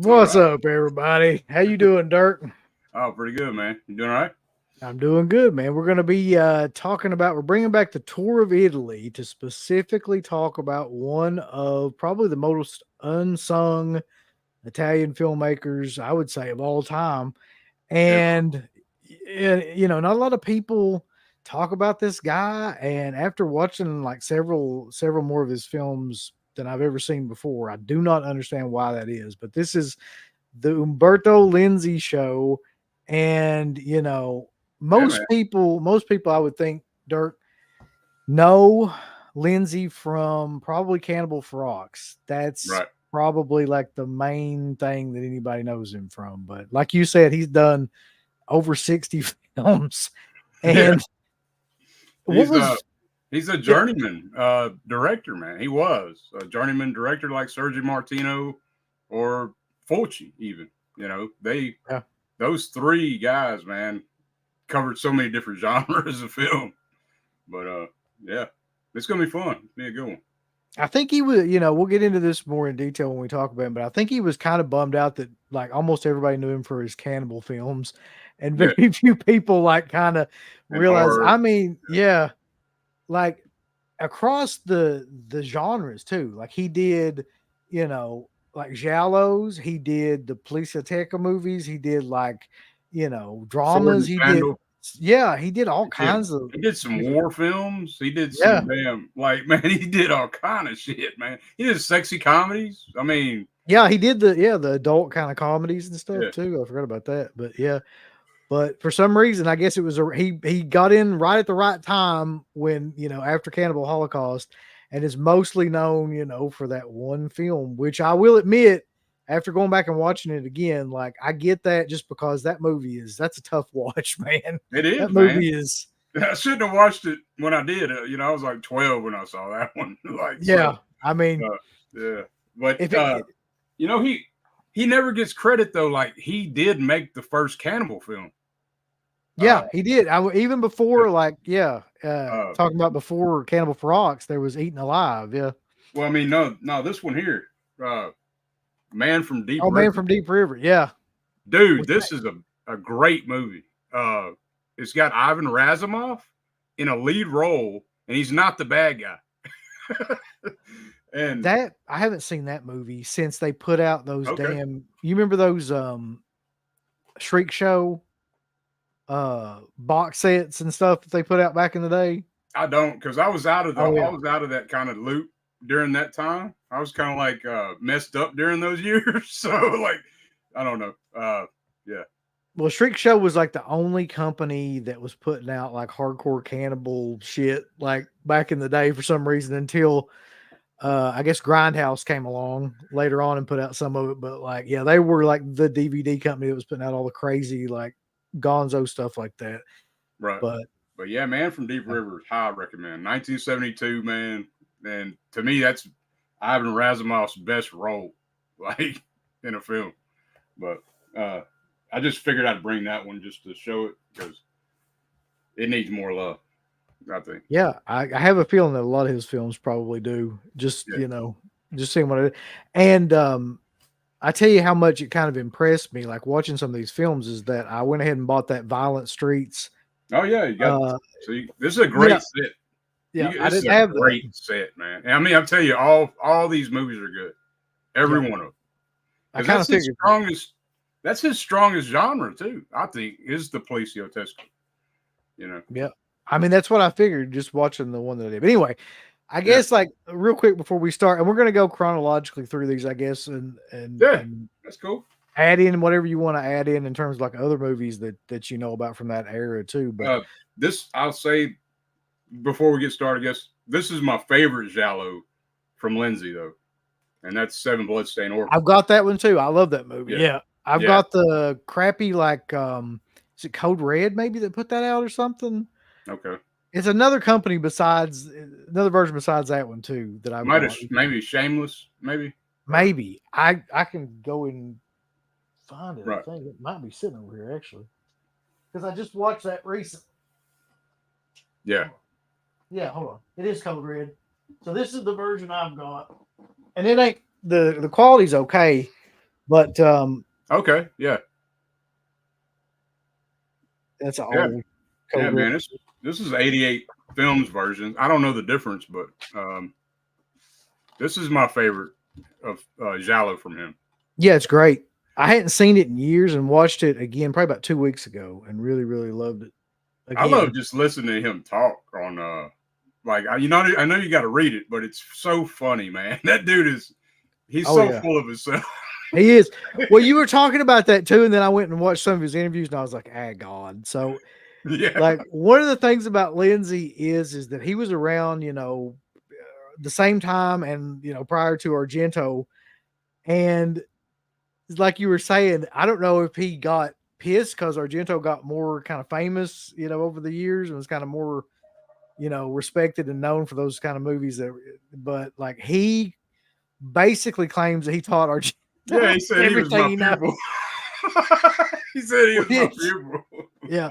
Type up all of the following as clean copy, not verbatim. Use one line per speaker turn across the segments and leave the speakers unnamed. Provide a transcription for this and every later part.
What's up, everybody? How you doing, Dirk?
Oh, pretty good, man. You doing all right?
I'm doing good, man. We're going to be we're bringing back the tour of Italy to specifically talk about one of probably the most unsung Italian filmmakers, I would say, of all time. And, not a lot of people talk about this guy. And after watching like several more of his films than I've ever seen before, I do not understand why that is. But this is the Umberto Lenzi show. And, most people I would think, Dirk, know Lenzi from probably Cannibal Ferox. That's right. Probably like the main thing that anybody knows him from. But like you said, he's done over 60 films. And
he's a journeyman director, man. He was a journeyman director like Sergio Martino or Fulci even. Those three guys, man, covered so many different genres of film. But it's gonna be fun. It's be a good one.
I think he was, we'll get into this more in detail when we talk about him, but I think he was kind of bummed out that like almost everybody knew him for his cannibal films and very few people like kind of realized. I mean, like across the genres too. Like he did, like Giallos, he did the Policeteca movies, he did like, dramas, he did all kinds of.
He did some war films. He did some he did all kind of shit, man. He did sexy comedies. I mean,
he did the adult kind of comedies and stuff too. I forgot about that, but for some reason, I guess it was he got in right at the right time when after Cannibal Holocaust, and is mostly known for that one film, which I will admit, after going back and watching it again, like I get that just because that movie that's a tough watch, man.
It is.
That movie is.
I shouldn't have watched it when I did. I was like 12 when I saw that one.
I mean,
but he never gets credit though. Like he did make the first cannibal film.
He did. Even before, talking about before Cannibal Ferox, there was Eaten Alive. Yeah.
Well, I mean, no, this one here. Man from Deep River.
Man from Deep River, yeah.
Dude, this is a great movie. It's got Ivan Razumov in a lead role, and he's not the bad guy. And
that I haven't seen that movie since they put out those damn. You remember those Shriek Show box sets and stuff that they put out back in the day?
I don't, because I was out of I was out of that kind of loop during that time. I was kind of like messed up during those years. So like, I don't know.
Well, Shriek Show was like the only company that was putting out like hardcore cannibal shit like back in the day for some reason until I guess Grindhouse came along later on and put out some of it. But like, they were like the DVD company that was putting out all the crazy like gonzo stuff like that.
Right. But Man from Deep River, high recommend. 1972, man. And to me, that's Ivan Razumov's best role, like in a film. But I just figured I'd bring that one just to show it because it needs more love, I think.
Yeah, I have a feeling that a lot of his films probably do. Just just seeing what it is. And I tell you how much it kind of impressed me, like watching some of these films, is that I went ahead and bought that Violent Streets.
Oh yeah, you got. See, this is a great set.
Yeah, I didn't have
a great set, man. I mean, I'll tell you, all these movies are good. Every one of them.
I kind of figured
that's his strongest genre too. I think is the Poliziottesco. You know.
Yeah. I mean, that's what I figured just watching the one that I did. But anyway, I guess like real quick before we start, and we're gonna go chronologically through these, I guess, and
that's cool.
Add in whatever you want to add in terms of like other movies that you know about from that era too. But
this I'll say before we get started, I guess this is my favorite giallo from Lenzi though, and that's Seven Bloodstained Orphans.
I've got that one too. I love that movie. Yeah. I've got the crappy like is it Code Red maybe that put that out or something?
Okay.
It's another company besides another version besides that one too that I
might have maybe Shameless, maybe.
Maybe. I can go and find it.
Right.
I think it might be sitting over here actually. Because I just watched that recently.
Yeah.
Yeah, hold on. It is Code Red. So this is the version I've got. And it ain't the quality's okay, but
okay, yeah.
That's an old
Code Red. Man, this is 88 films version. I don't know the difference, but this is my favorite of giallo from him.
Yeah, it's great. I hadn't seen it in years and watched it again probably about 2 weeks ago and really, really loved it.
Again. I love just listening to him talk on like I know you got to read it, but it's so funny, man. That dude he's full of himself.
He is. Well, you were talking about that too, and then I went and watched some of his interviews, and I was like, "Ah, God." So, like one of the things about Lenzi is that he was around, the same time and prior to Argento, and like you were saying, I don't know if he got pissed because Argento got more kind of famous, over the years and was kind of more, respected and known for those kind of movies. But like he basically claims that he taught Argento.
Yeah, he said he was my pupil. He said he was my pupil.
Yeah.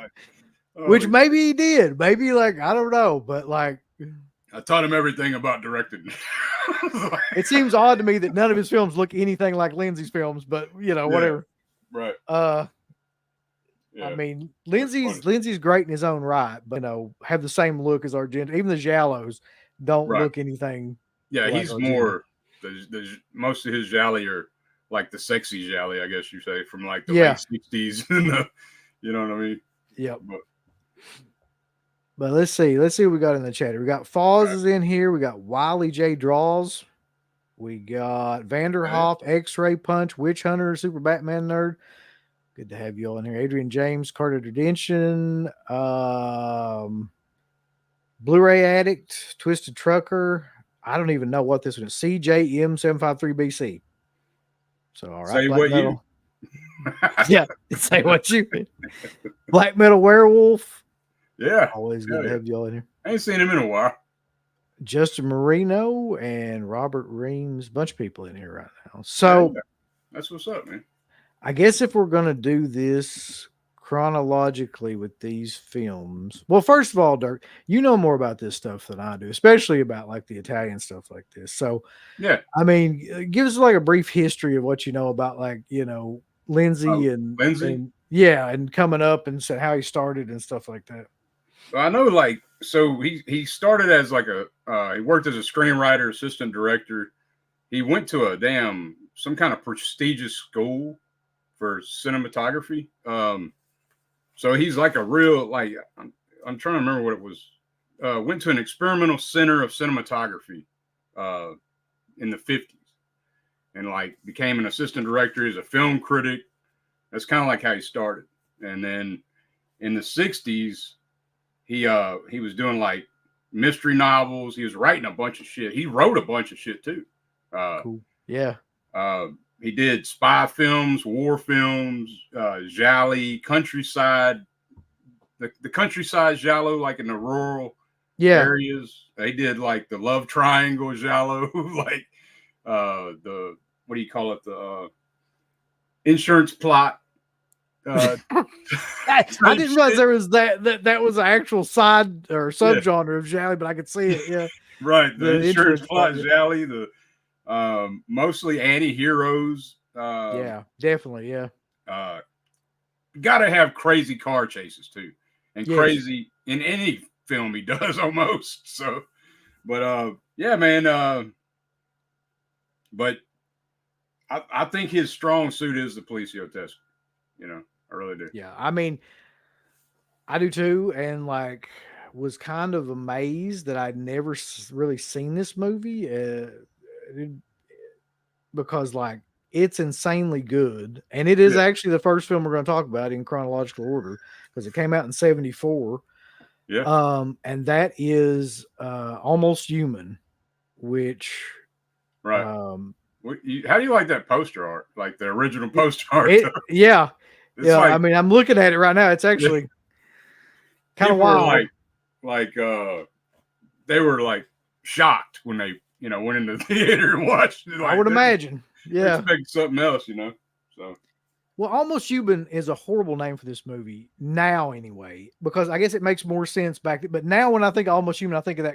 Which maybe he did. Maybe like, I don't know, but like
I taught him everything about directing.
It seems odd to me that none of his films look anything like Lenzi's films, but whatever.
Right.
I mean, Lenzi's great in his own right, but have the same look as Argento. Even the giallos don't look anything.
Yeah, he's Argento. More the most of his gialli are like the sexy gialli, I guess you say, from like the late 60s. You know what I mean?
Yep. But let's see what we got in the chat. We got Foz is in here. We got Wiley J. Draws. We got Vanderhoff, X-Ray Punch, Witch Hunter, Super Batman Nerd. Good to have you all in here. Adrian James, Carter Detention, Blu-ray Addict, Twisted Trucker. I don't even know what this one is. CJM753BC. So, all right.
Say what
Metal. Yeah. Say what you mean. Black Metal Werewolf.
Yeah.
Always good to have you all in here.
I ain't seen him in a while.
Justin Marino and Robert Reams. Bunch of people in here right now. So
that's what's up, man.
I guess if we're going to do this chronologically with these films, well, first of all, Dirk, you know more about this stuff than I do, especially about like the Italian stuff like this. So,
I
mean, give us like a brief history of what you know about like, Lenzi and coming up and how he started and stuff like that.
Well, I know, like, so he started as like he worked as a screenwriter, assistant director. He went to some kind of prestigious school for cinematography. So he's like a real, like, I'm trying to remember what it was. Went to an experimental center of cinematography in the 50s and like became an assistant director. He's a film critic. That's kind of like how he started. And then in the 60s, he was doing like mystery novels. He was writing a bunch of shit. He wrote a bunch of shit too.
Cool. Yeah.
He did spy films, war films, gialli, countryside, the countryside giallo, like in the rural areas. They did like the love triangle giallo, like the, what do you call it? The insurance plot.
I didn't realize there was that was an actual side or subgenre of gialli, but I could see it. Yeah.
Right. The insurance plot gialli, the mostly anti-heroes.
Yeah, definitely. Yeah.
Got to have crazy car chases too, and crazy in any film he does almost. So, but yeah, man. But I think his strong suit is the Poliziottesco. You know, I really do.
Yeah, I mean, I do too, and like was kind of amazed that I'd never really seen this movie because like it's insanely good, and it is
Yeah,
actually the first film we're going to talk about in chronological order because it came out in '74.
yeah,
And that is Almost Human, which
right.
um,
How do you like that poster art? Like the original poster art, though?
yeah,
It's
yeah. I
like
mean, I'm looking at it right now. It's actually kind of
people were
wild.
like they were like shocked when they went into the theater and watched it.
I
Like
would imagine.
they're
Yeah.
expecting something else, So
Well, Almost Human is a horrible name for this movie now, anyway, because I guess it makes more sense back then. But now, when I think of Almost Human, I think of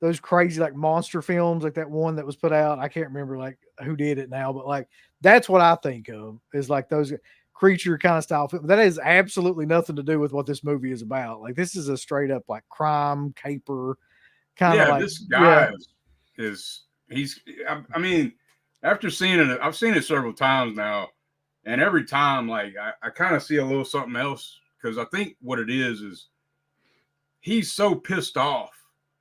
those crazy like monster films, like that one that was put out. I can't remember like who did it now, but like that's what I think of is like those creature kind of style film. That has absolutely nothing to do with what this movie is about. Like this is a straight up like crime caper kind of
yeah,
like
this
yeah,
guy is he's. I mean, after seeing it, I've seen it several times now, and every time like I kind of see a little something else because I think what it is he's so pissed off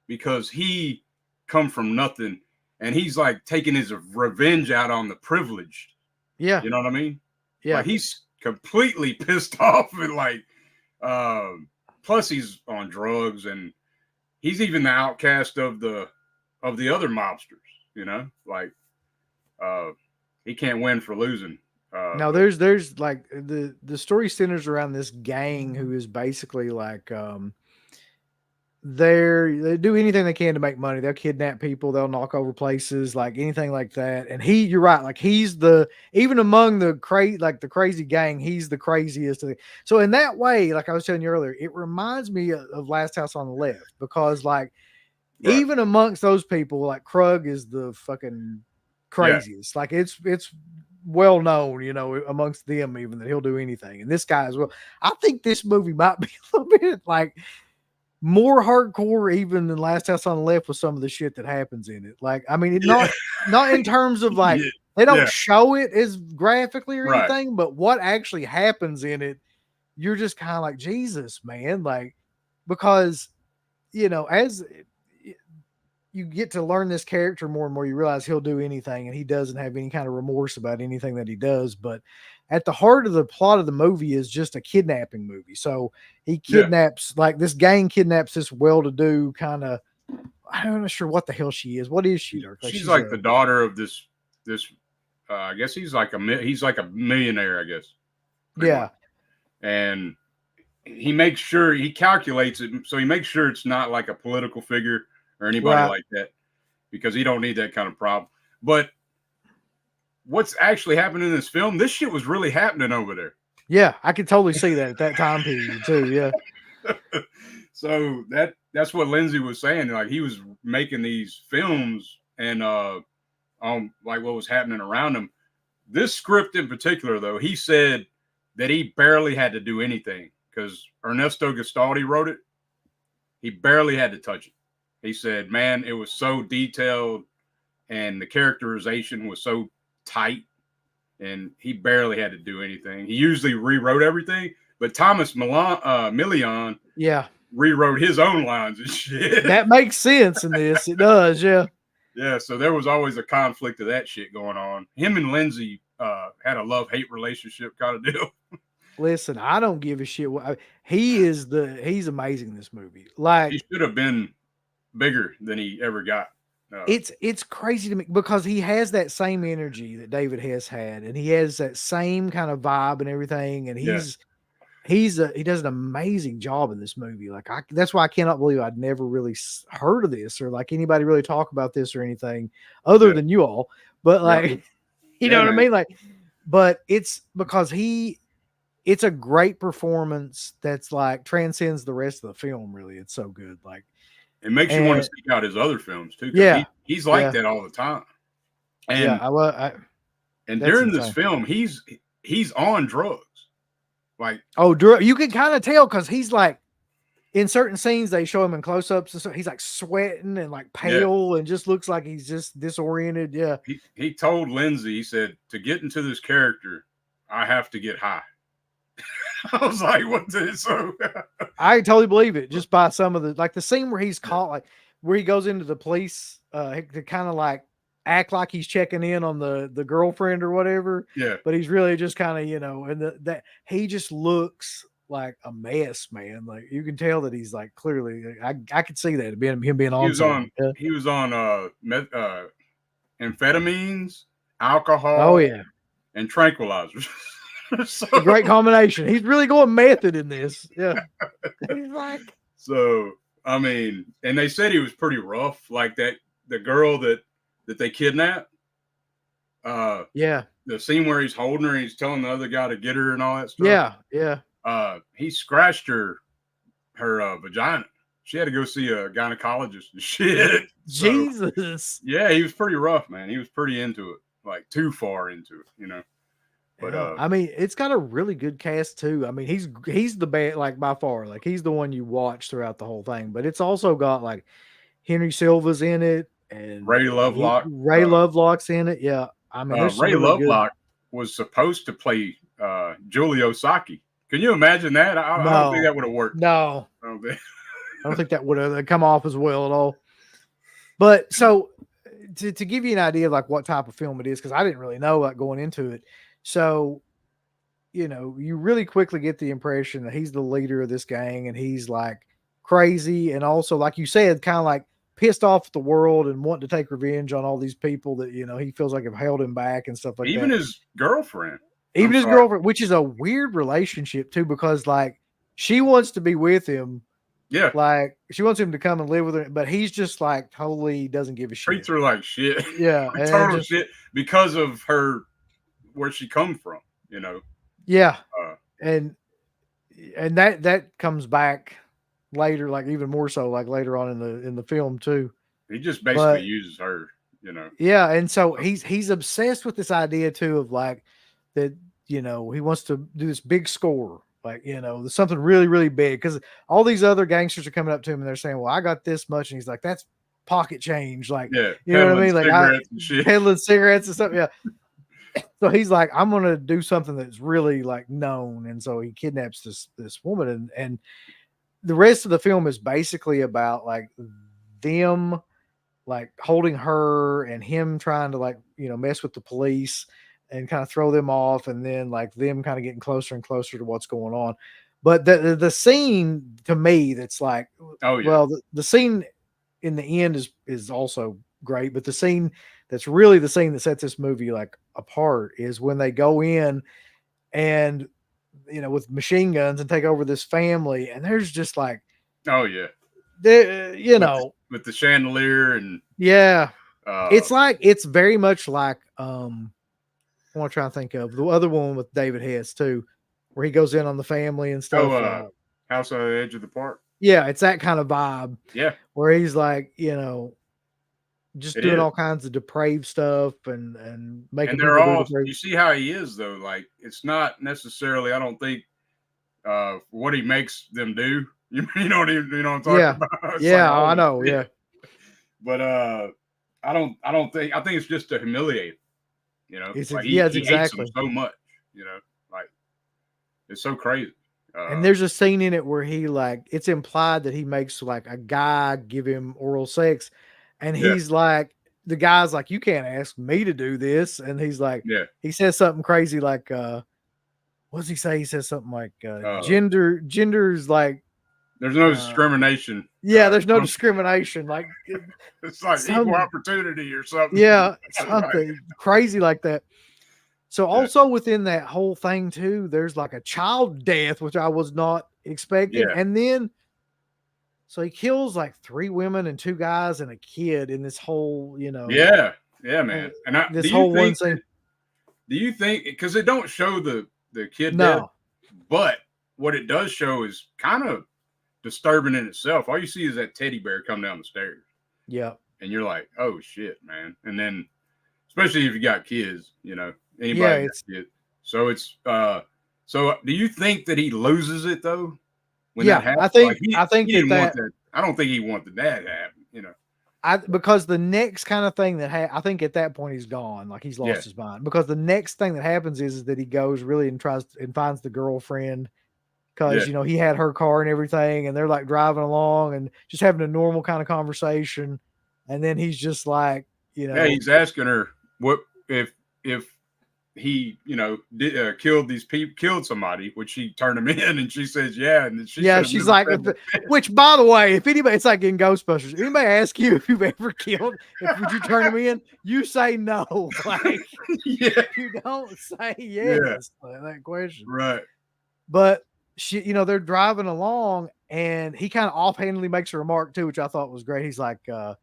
because he come from nothing and he's like taking his revenge out on the privileged.
yeah,
You know what I mean? Like
yeah,
he's completely pissed off and like plus he's on drugs and he's even the outcast of the other mobsters, like uh he can't win for losing.
no,
But
there's like the story centers around this gang who is basically like they do anything they can to make money. They'll kidnap people, they'll knock over places, like anything like that. And you're right, like he's even among the the crazy gang, he's the craziest of the, so in that way, like I was telling you earlier, it reminds me of Last House on the Left because like
right,
even amongst those people, like Krug is the fucking
yeah,
craziest. Like it's well known, amongst them even that he'll do anything. And this guy as well. I think this movie might be a little bit like more hardcore even than Last House on the Left with some of the shit that happens in it. Like, I mean,
yeah,
not in terms of like
yeah,
they don't
yeah,
show it as graphically or
right,
anything, but what actually happens in it, you're just kind of like, Jesus, man. Like, because as you get to learn this character more and more, you realize he'll do anything and he doesn't have any kind of remorse about anything that he does. But at the heart of the plot of the movie is just a kidnapping movie. So he
yeah.
kidnaps, like this gang kidnaps this well-to-do kind of, I'm not sure what the hell she is. What is she, Dirk? Like
She's
she's
like the daughter of this. I guess he's like a millionaire. I guess pretty much.
yeah,
And he calculates it, so he makes sure it's not like a political figure or anybody
right.
like that because he don't need that kind of problem. But what's actually happening in this film? This shit was really happening over there.
Yeah, I could totally see that at that time period too. Yeah.
So that's what Lenzi was saying. Like he was making these films and on like what was happening around him. This script in particular, though, he said that he barely had to do anything because Ernesto Gastaldi wrote it. He barely had to touch it. He said, man, it was so detailed and the characterization was so tight and he barely had to do anything. He usually rewrote everything, but Thomas Million
Yeah.
rewrote his own lines and shit.
That makes sense in this. It does. Yeah.
Yeah, so there was always a conflict of that shit going on. Him and Lenzi had a love-hate relationship kind of deal.
Listen, I don't give a shit. He's amazing in this movie.
He
Like
should have been bigger than he ever got.
it's crazy to me because he has that same energy that David Hess had, and he has that same kind of vibe and everything. And
Yeah,
he does an amazing job in this movie. Like that's why I cannot believe I'd never really heard of this or like anybody really talk about this or anything other
yeah,
than you all. But
right.
like, you know
Yeah,
what I
man.
mean? Like, but it's because it's a great performance that's like transcends the rest of the film. Really, it's so good. Like,
It makes you want to
and
seek out his other films too, because
yeah,
he's like
yeah,
that all the time.
yeah.
And
That's
during this
insane.
film, he's on drugs. Like,
Oh, you can kind of tell because he's like in certain scenes they show him in close-ups and so he's like sweating and like
yeah,
pale and just looks like he's just disoriented. Yeah,
he told Lenzi, he said, to get into this character, I have to get high. I was like, what the so
I totally believe it just by some of the scene where he's caught, like where he goes into the police to kind of like act like he's checking in on the girlfriend or whatever,
yeah.
but he's really just kind of, and that he just looks like a mess, man. Like you can tell that he's like clearly, I could see that being him being
He
on
was on
something.
he was on amphetamines,
Oh
alcohol,
yeah,
and tranquilizers. So,
a great combination. He's really going method in this. Yeah, he's like,
so I mean, and they said he was pretty rough, like that the girl that they kidnapped.
Yeah,
The scene where he's holding her and he's telling the other guy to get her and all that stuff.
yeah.
He scratched her vagina. She had to go see a gynecologist and shit. So,
Jesus.
yeah, he was pretty rough, man. He was pretty into it, like too far into it. But
Yeah, I mean, it's got a really good cast too. I mean, he's the best, like by far, like he's the one you watch throughout the whole thing. But it's also got like Henry Silva's in it, and
Ray Lovelock,
Ray Lovelock's in it. Yeah, I mean, there's some
Ray
really
Lovelock was supposed to play Giulio Sacchi. Can you imagine that? I don't think that would have worked.
No,
I don't think.
I don't think that would have come off as well at all. But so to give you an idea of like what type of film it is, because I didn't really know like going into it. So, you really quickly get the impression that he's the leader of this gang and he's like crazy. And also, like you said, kind of like pissed off at the world and wanting to take revenge on all these people that, he feels like have held him back and stuff like
Even
that.
his girlfriend.
Even his girlfriend, which is a weird relationship too, because like she wants to be with him.
Yeah.
Like she wants him to come and live with her, but he's just like totally doesn't give a shit.
Treats her like shit.
Yeah.
Like, total shit because of where she come from,
Yeah. And that comes back later, like even more so, like later on in the film too.
He just basically uses her,
Yeah, and so he's obsessed with this idea too of like that, he wants to do this big score. Like, there's something really, really big because all these other gangsters are coming up to him and they're saying, well, I got this much. And he's like, that's pocket change. Like,
yeah,
you know what I mean? Like,
cigarettes and shit.
peddling cigarettes and stuff. Yeah. So he's like, I'm going to do something that's really like known. And so he kidnaps this woman. And the rest of the film is basically about like them like holding her and him trying to like, mess with the police and kind of throw them off, and then like them kind of getting closer and closer to what's going on. But the scene to me that's like,
oh yeah,
well, the scene in the end is also great, but the scene that's really the scene that sets this movie like apart is when they go in and with machine guns and take over this family, and there's just like,
oh yeah,
with
the chandelier and
yeah, it's very much like I want to try and think of the other one with David Hess too, where he goes in on the family and stuff.
House on the Edge of the Park.
Yeah, it's that kind of vibe.
Yeah,
where he's like, just doing all kinds of depraved stuff and making.
And they're all. You see how he is though. Like it's not necessarily. I don't think what he makes them do. You know what I'm talking about?
Yeah, like, I know. Yeah,
but I don't think. I think it's just to humiliate.
It's,
like
he
exactly
hates
him so much. Like it's so crazy.
And there's a scene in it where he like it's implied that he makes like a guy give him oral sex, and he's like, the guy's like, you can't ask me to do this, and he's like, he says something crazy like, what does he say? He says something like, gender's like.
There's no discrimination.
Yeah, there's no discrimination. Like
it's like equal opportunity or something.
Yeah, something crazy like that. So also within that whole thing too, there's like a child death, which I was not expecting.
Yeah.
And then so he kills like 3 women and 2 guys and a kid in this whole,
Yeah, man. And
this whole one scene.
Do you think because they don't show the kid
death,
but what it does show is kind of disturbing in itself. All you see is that teddy bear come down the stairs.
Yeah.
And you're like, oh shit, man. And then especially if you got kids, anybody got kids. So it's so do you think that he loses it though? When that happens?
I think
he didn't want that. I don't think he wanted that to happen,
because the next kind of thing that I think at that point he's gone, like he's lost his mind. Because the next thing that happens is that he goes really and tries and finds the girlfriend because he had her car and everything, and they're like driving along and just having a normal kind of conversation, and then he's just like,
he's asking her what if he killed somebody, which she turned him in, and she says and
she's like, which by the way, if anybody, it's like in Ghostbusters, anybody ask you if you've ever killed, would you turn him in, you say no, like you don't say yes to that question,
right?
But she, they're driving along, and he kind of offhandedly makes a remark too, which I thought was great. He's like, I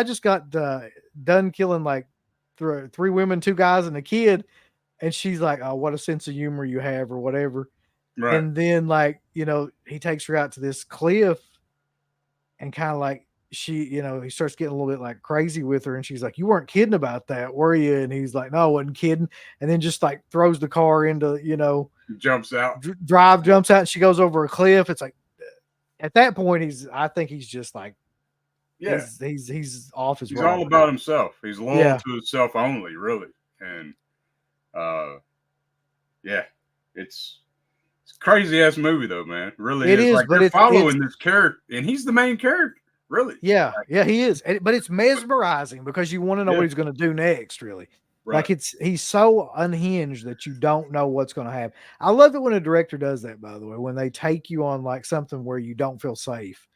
just got done killing like three women, 2 guys, and a kid. And she's like, oh, what a sense of humor you have, or whatever.
Right.
And then he takes her out to this cliff, and kind of like he starts getting a little bit like crazy with her, and she's like, you weren't kidding about that, were you? And he's like, no, I wasn't kidding. And then just like throws the car into,
jumps out,
jumps out, and she goes over a cliff. It's like, at that point, I think he's just like, he's off his.
He's all about himself. He's loyal to himself only, really. And it's a crazy ass movie though, man. Really,
it is.
Like,
but
they're following this character, and he's the main character, really.
Yeah, he is. But it's mesmerizing because you want to know what he's going to do next, really. Right. Like he's so unhinged that you don't know what's going to happen. I love it when a director does that, by the way, when they take you on like something where you don't feel safe.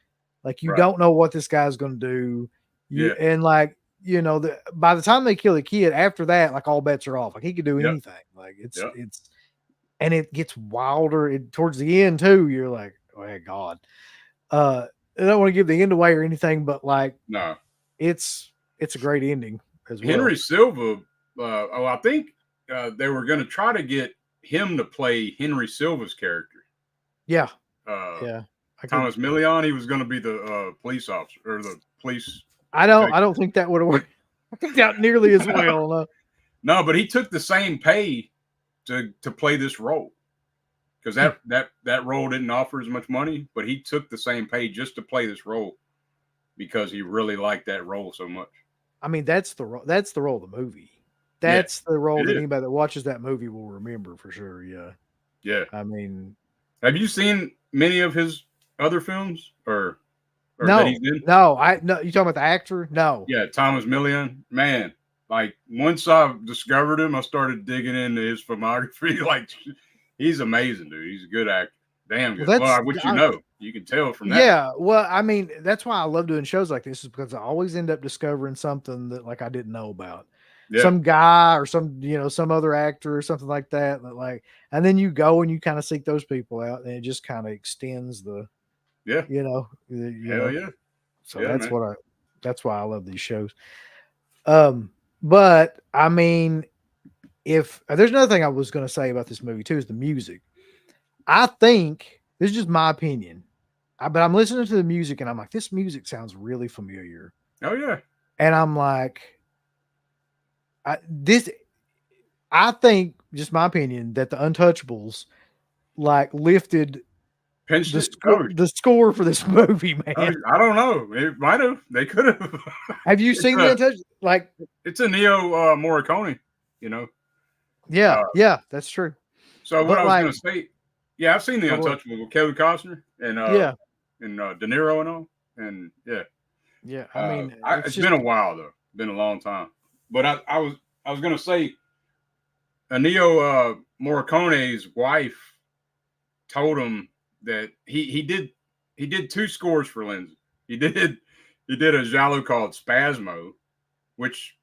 Like you don't know what this guy's going to do. And like, by the time they kill the kid, after that, like all bets are off. Like he could do anything. Like it's and it gets wilder towards the end too. You're like, oh my God. I don't want to give the end away or anything, but like,
no,
it's a great ending as well.
Henry Silva. I think they were going to try to get him to play Henry Silva's character.
Yeah.
Thomas Million, he was going to be the police officer or the police.
I don't think that would have worked. I think that nearly as well.
No, but he took the same pay to play this role because that role didn't offer as much money, but he took the same pay just to play this role because he really liked that role so much.
I mean, that's the role of the movie. That's the role that anybody that watches that movie will remember for sure. Yeah.
Yeah.
I mean,
have you seen many of his other films or
no,
that he's in?
No, you talking about the actor? No.
Yeah. Thomas Million, man. Like once I discovered him, I started digging into his filmography. Like he's amazing, dude. He's a good actor. Damn good. You can tell from that.
Yeah. Well, I mean, that's why I love doing shows like this, is because I always end up discovering something that like I didn't know about. Yeah. Some guy or some other actor or something like that. And then you go and you kind of seek those people out, and it just kind of extends the.
Hell yeah.
So that's why I love these shows. But I mean, if there's another thing I was going to say about this movie too, is the music. I think this is just my opinion, but I'm listening to the music and I'm like, this music sounds really familiar.
Oh yeah.
And I'm like, I think, just my opinion, that the Untouchables like lifted the score for this movie, man.
I don't know. It might have. They could have.
Have you seen the Untouchables? Like,
it's a Ennio Morricone,
Yeah, that's true.
So what I was going to say, I've seen the Untouchables with Kevin Costner and De Niro and all, and
yeah. I mean,
it's been a while though. Been a long time. But I was going to say, Ennio Morricone's wife told him that he did 2 scores for Lenzi. He did a giallo called Spasmo, which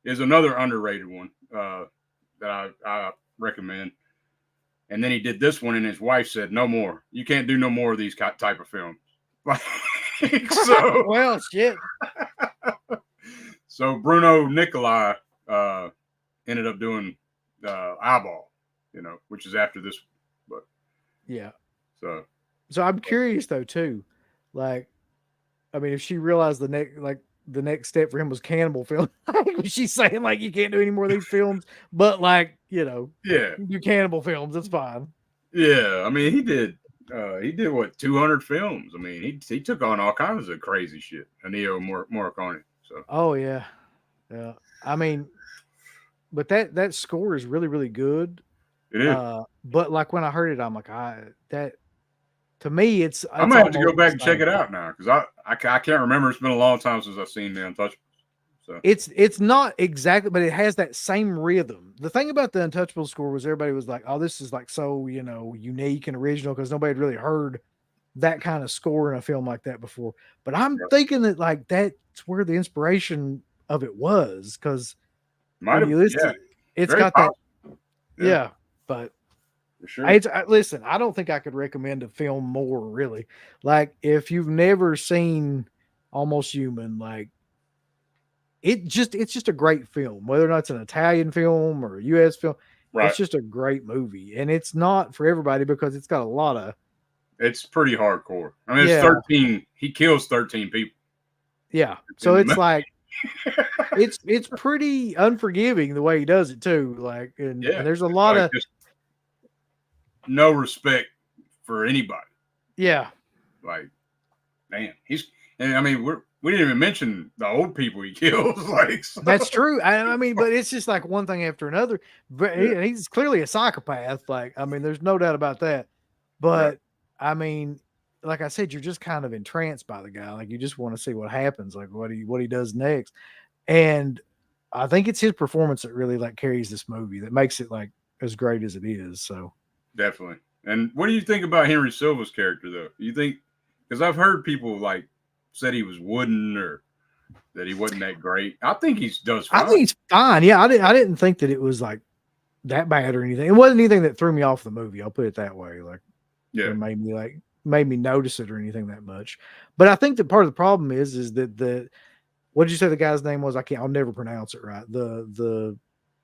is another underrated one that I recommend. And then he did this one, and his wife said, "No more. You can't do no more of these type of films." So
well, shit.
So Bruno Nicolai ended up doing Eyeball, which is after this. But
yeah.
So
I'm curious though too, like, I mean, if she realized the next step for him was cannibal film, was she saying like you can't do any more of these films, but like do cannibal films, it's fine.
Yeah, I mean he did he did what 200 films. I mean, he took on all kinds of crazy shit. Ennio Morricone. So
Oh yeah, yeah. I mean, but that score is really really good.
it is.
But like when I heard it, I'm like, that to me,
I'm
it's
gonna have to go
almost
back
the
and check
same.
it out now because I can't remember. It's been a long time since I've seen The Untouchables. So
It's not exactly, but it has that same rhythm. The thing about the Untouchable score was everybody was like, "Oh, this is like so unique and original," because nobody had really heard that kind of score in a film like that before. But I'm
right.
thinking that like that's where the inspiration of it was, because
Might
when
have
you
yeah,
listen, it's
very
got that,
possible. Yeah,
yeah. But
for sure.
listen, I don't think I could recommend a film more really. Like if you've never seen Almost Human, like it's just a great film, whether or not it's an Italian film or a US film. It's
Right.
just a great movie, and it's not for everybody because it's got a lot of
It's pretty hardcore. I mean, it's
yeah,
13. He kills 13 people
yeah.
in
So
the
it's
movie.
like it's pretty unforgiving the way he does it too. Like and
Yeah,
there's a
it's
lot
like
of
just no respect for anybody.
yeah.
Like, damn, and I mean, we didn't even mention the old people he kills. Like, so,
That's true. I mean, but it's just like one thing after another. But
yeah,
he's clearly a psychopath. Like, I mean, there's no doubt about that.
right.
But I mean, like I said, you're just kind of entranced by the guy. Like, you just want to see what happens, like what he does next. And I think it's his performance that really like carries this movie, that makes it like as great as it is. So
Definitely. And what do you think about Henry Silva's character, though? You think, because I've heard people like said he was wooden or that he wasn't that great. I think he does
I
fine.
think he's fine. Yeah, I didn't think that it was like that bad or anything. It wasn't anything that threw me off the movie. I'll put it that way. Like,
Yeah.
or made me notice it or anything that much. But I think that part of the problem is that what did you say the guy's name was? I'll never pronounce it right. The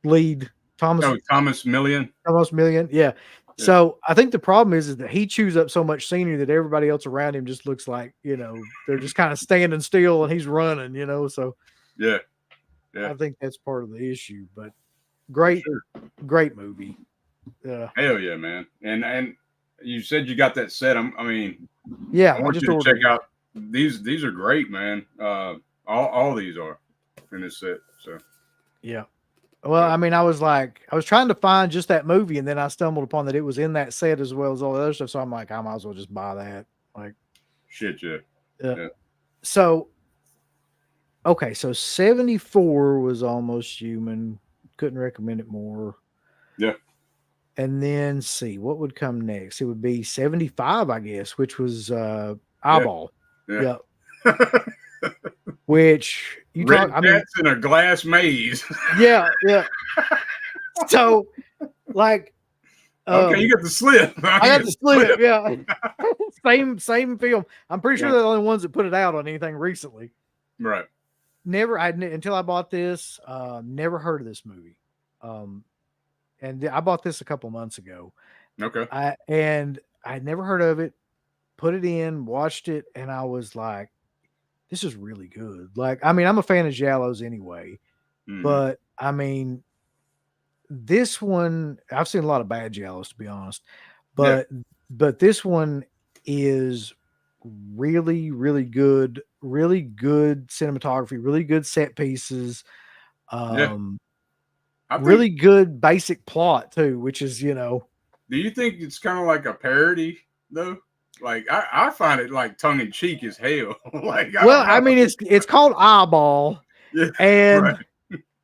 lead Thomas
Oh, Thomas Millian.
Thomas Million. Yeah.
Yeah.
So I think the problem is that he chews up so much scenery that everybody else around him just looks like, they're just kind of standing still and he's running. So
Yeah. Yeah.
I think that's part of the issue. But
For
great,
sure.
great movie. Yeah.
Hell yeah, man. And you said you got that set. I mean,
Yeah.
I
I
want
just
you to
ordered
check
it.
out these. These are great, man. All these are in this set. So
Yeah. Well, I mean, I was trying to find just that movie, and then I stumbled upon that it was in that set as well as all the other stuff. So I'm like, I might as well just buy that. Like,
shit, yeah.
yeah. So, okay, so 74 was Almost Human. Couldn't recommend it more.
Yeah.
And then see what would come next. It would be 75, I guess, which was Eyeball.
Yeah.
Which you
Red
talk. I mean,
cats in a glass maze.
yeah. So, like,
Okay, you got the slip.
I got the slip. Yeah, same film. I'm pretty sure they're the only ones that put it out on anything recently.
Right.
Until I bought this. Never heard of this movie. And I bought this a couple months ago.
Okay.
And I had never heard of it. Put it in, watched it, and I was like, "This is really good." Like, I mean, I'm a fan of giallos anyway, but I mean, this one I've seen a lot of bad giallos, to be honest, but this one is really really good, really good cinematography, really good set pieces, really good basic plot too, which is
Do you think it's kind of like a parody though? Like I find it like tongue in cheek as hell. Like
I mean, it's called Eyeball,
yeah,
and
right.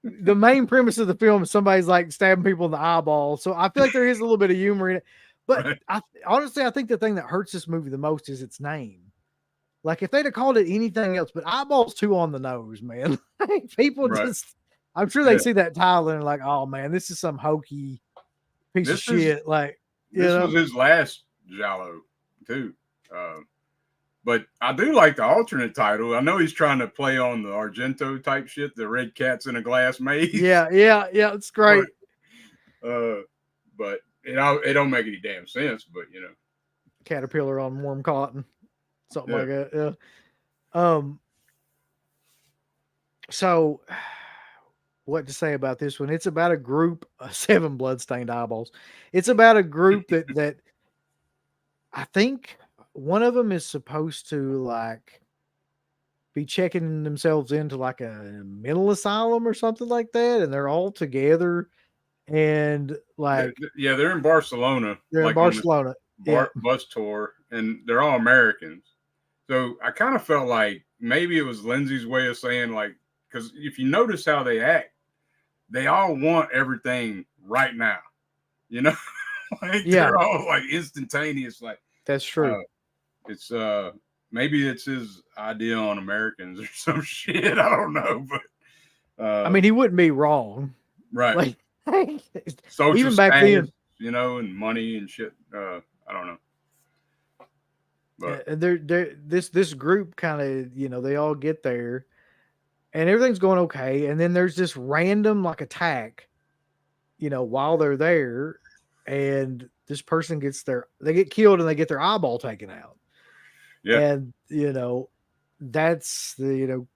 the main premise of the film is somebody's like stabbing people in the eyeball. So I feel like there is a little bit of humor in it. But
Right.
Honestly, I think the thing that hurts this movie the most is its name. Like if they'd have called it anything else, but Eyeball's too on the nose, man. People just, I'm sure they see that title and like, oh man, this is some hokey piece of shit. Like,
this was his last giallo too. But I do like the alternate title. I know he's trying to play on the Argento type shit, the red cats in a glass maze.
Yeah, it's great.
But it don't make any damn sense. But
Caterpillar on warm cotton, something like that. Yeah. So what to say about this one? It's about a group of 7 bloodstained eyeballs. It's about a group that I think one of them is supposed to like be checking themselves into like a mental asylum or something like that, and they're all together and like
Yeah, they're in Barcelona,
they're in
like on this
Barcelona. Yeah,
bus tour, and they're all Americans. So I kind of felt like maybe it was Lindsay's way of saying, like, because if you notice how they act, they all want everything right now. You know, like
yeah,
they're all like instantaneous. Like
that's true.
it's maybe it's his idea on Americans or some shit. I don't know, but
I mean, he wouldn't be wrong.
right,
Like
social
even back
status,
then,
you know, and money and shit. I don't know, but
they're this group kind of they all get there and everything's going okay, and then there's this random like attack, while they're there, and this person they get killed and they get their eyeball taken out,
yeah,
and that's the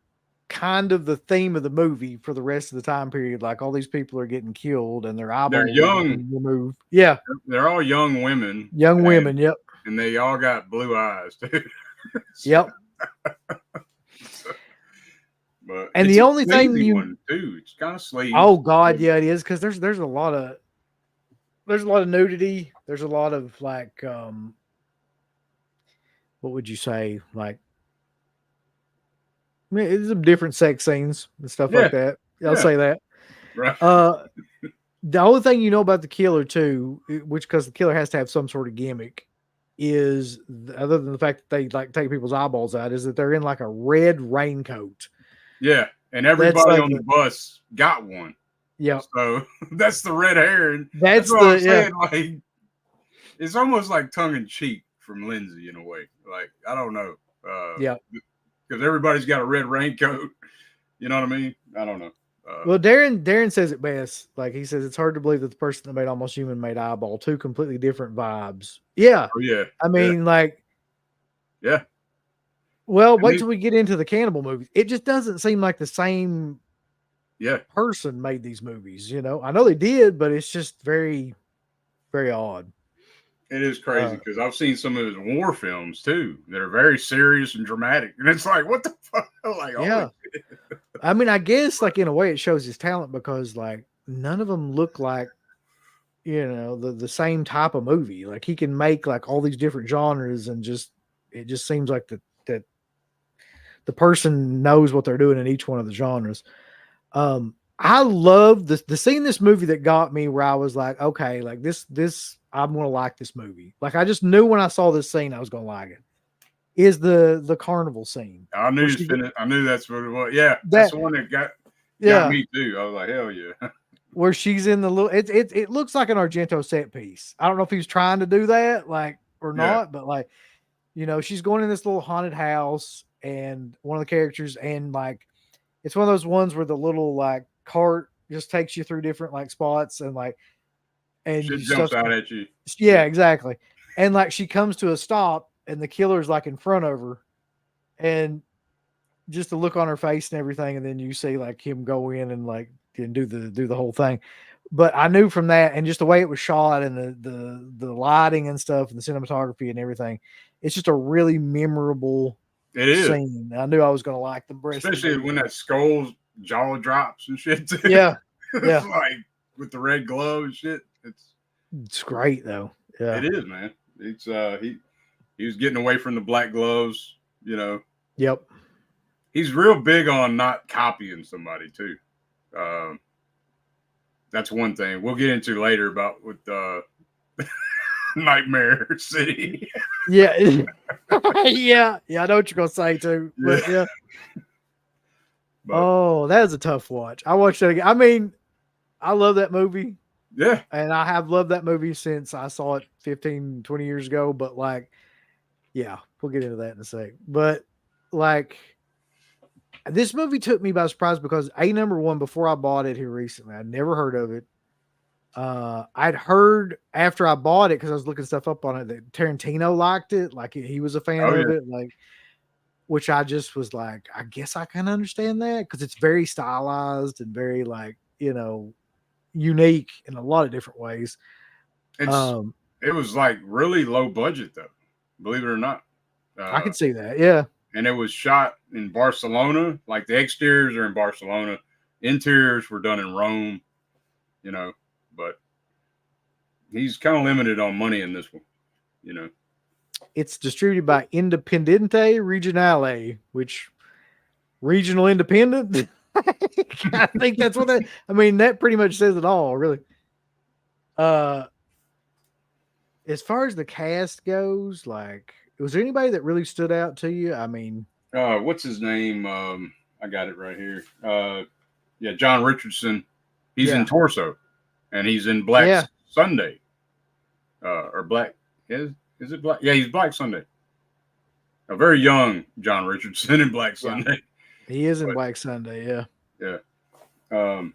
kind of the theme of the movie for the rest of the time period. Like all these people are getting killed and their
they're
eyeballs are
young.
getting removed. Yeah,
They're all young women,
young women. Yep,
and they all got blue eyes too.
yep.
But
And
it's
the
a
only thing
sleazy one too. It's kind of sleazy.
oh god, yeah, it is because there's a lot of nudity. There's a lot of like what would you say? Like I mean, it's some different sex scenes and stuff
Yeah,
like that. I'll
yeah,
say that.
right.
The only thing you know about the killer too, which because the killer has to have some sort of gimmick, is other than the fact that they like take people's eyeballs out, is that they're in like a red raincoat.
Yeah, and
That's
everybody
like
on the bus got one.
Yeah,
So that's the red hair, and
that's
what I'm
the yeah.
saying. Like it's almost like tongue in cheek from Lindsay in a way. Like I don't know.
Yeah.
Because everybody's got a red raincoat. You know what I mean? I don't know.
Well, Darren says it best. Like he says, it's hard to believe that the person that made Almost Human made Eyeball. Two completely different vibes. Yeah.
Oh, yeah.
I mean, like,
yeah.
Well, wait till we get into the cannibal movies. It just doesn't seem like the same person made these movies. I know they did, but it's just very, very odd.
It is crazy because I've seen some of his war films too that are very serious and dramatic, and it's like, what the fuck? Like,
yeah. I mean, I guess like in a way it shows his talent because like none of them look like the same type of movie. Like he can make like all these different genres, and it just seems like that the person knows what they're doing in each one of the genres. I love the scene in this movie that got me where I was like, okay, like this I'm gonna like this movie. Like I just knew when I saw this scene I was gonna like it. Is the carnival scene?
I knew I knew that's what it was. Yeah, that's the one that got me too. I was like, hell yeah.
Where she's in the little, it looks like an Argento set piece. I don't know if he was trying to do that, like or not, but like, she's going in this little haunted house, and one of the characters, and like, it's one of those ones where the little like cart just takes you through different like spots, and like, and
shit jumps out at you.
Yeah, exactly. And like, she comes to a stop, and the killer's like in front of her, and just the look on her face and everything, and then you see like him go in and like and do the whole thing. But I knew from that, and just the way it was shot, and the lighting and stuff, and the cinematography and everything, it's just a really memorable scene. I knew I was going to like the rest,
especially when that skull's jaw drops and shit too.
Yeah, yeah,
like with the red glove and shit.
It's great though. Yeah,
it is, man. It's he was getting away from the black gloves.
Yep.
He's real big on not copying somebody too. That's one thing we'll get into later about with Nightmare City.
Yeah. yeah. I know what you're gonna say too. But yeah. Oh, that is a tough watch. I watched that again. I mean, I love that movie.
Yeah.
And I have loved that movie since I saw it 15, 20 years ago. But like, yeah, we'll get into that in a sec. But like, this movie took me by surprise because number one, before I bought it here recently, I'd never heard of it. I'd heard after I bought it, because I was looking stuff up on it, that Tarantino liked it. Like he was a fan of it. Like, which I just was like, I guess I can understand that because it's very stylized and very like, unique in a lot of different ways.
It was like really low budget though. believe it or not.
I can see that. Yeah.
And it was shot in Barcelona. Like the exteriors are in Barcelona, interiors were done in Rome. You know, but he's kind of limited on money in this one. You know,
it's distributed by Independiente Regionale, which regional independent. I think that's what that. I mean, that pretty much says it all, really. As far as the cast goes, like, was there anybody that really stood out to you? I mean,
what's his name? I got it right here. Yeah, John Richardson. He's in Torso, and he's in Black Sunday. Or Black is it Black? Yeah, he's Black Sunday. A very young John Richardson in Black Sunday.
He is in Black Sunday. Yeah.
Yeah.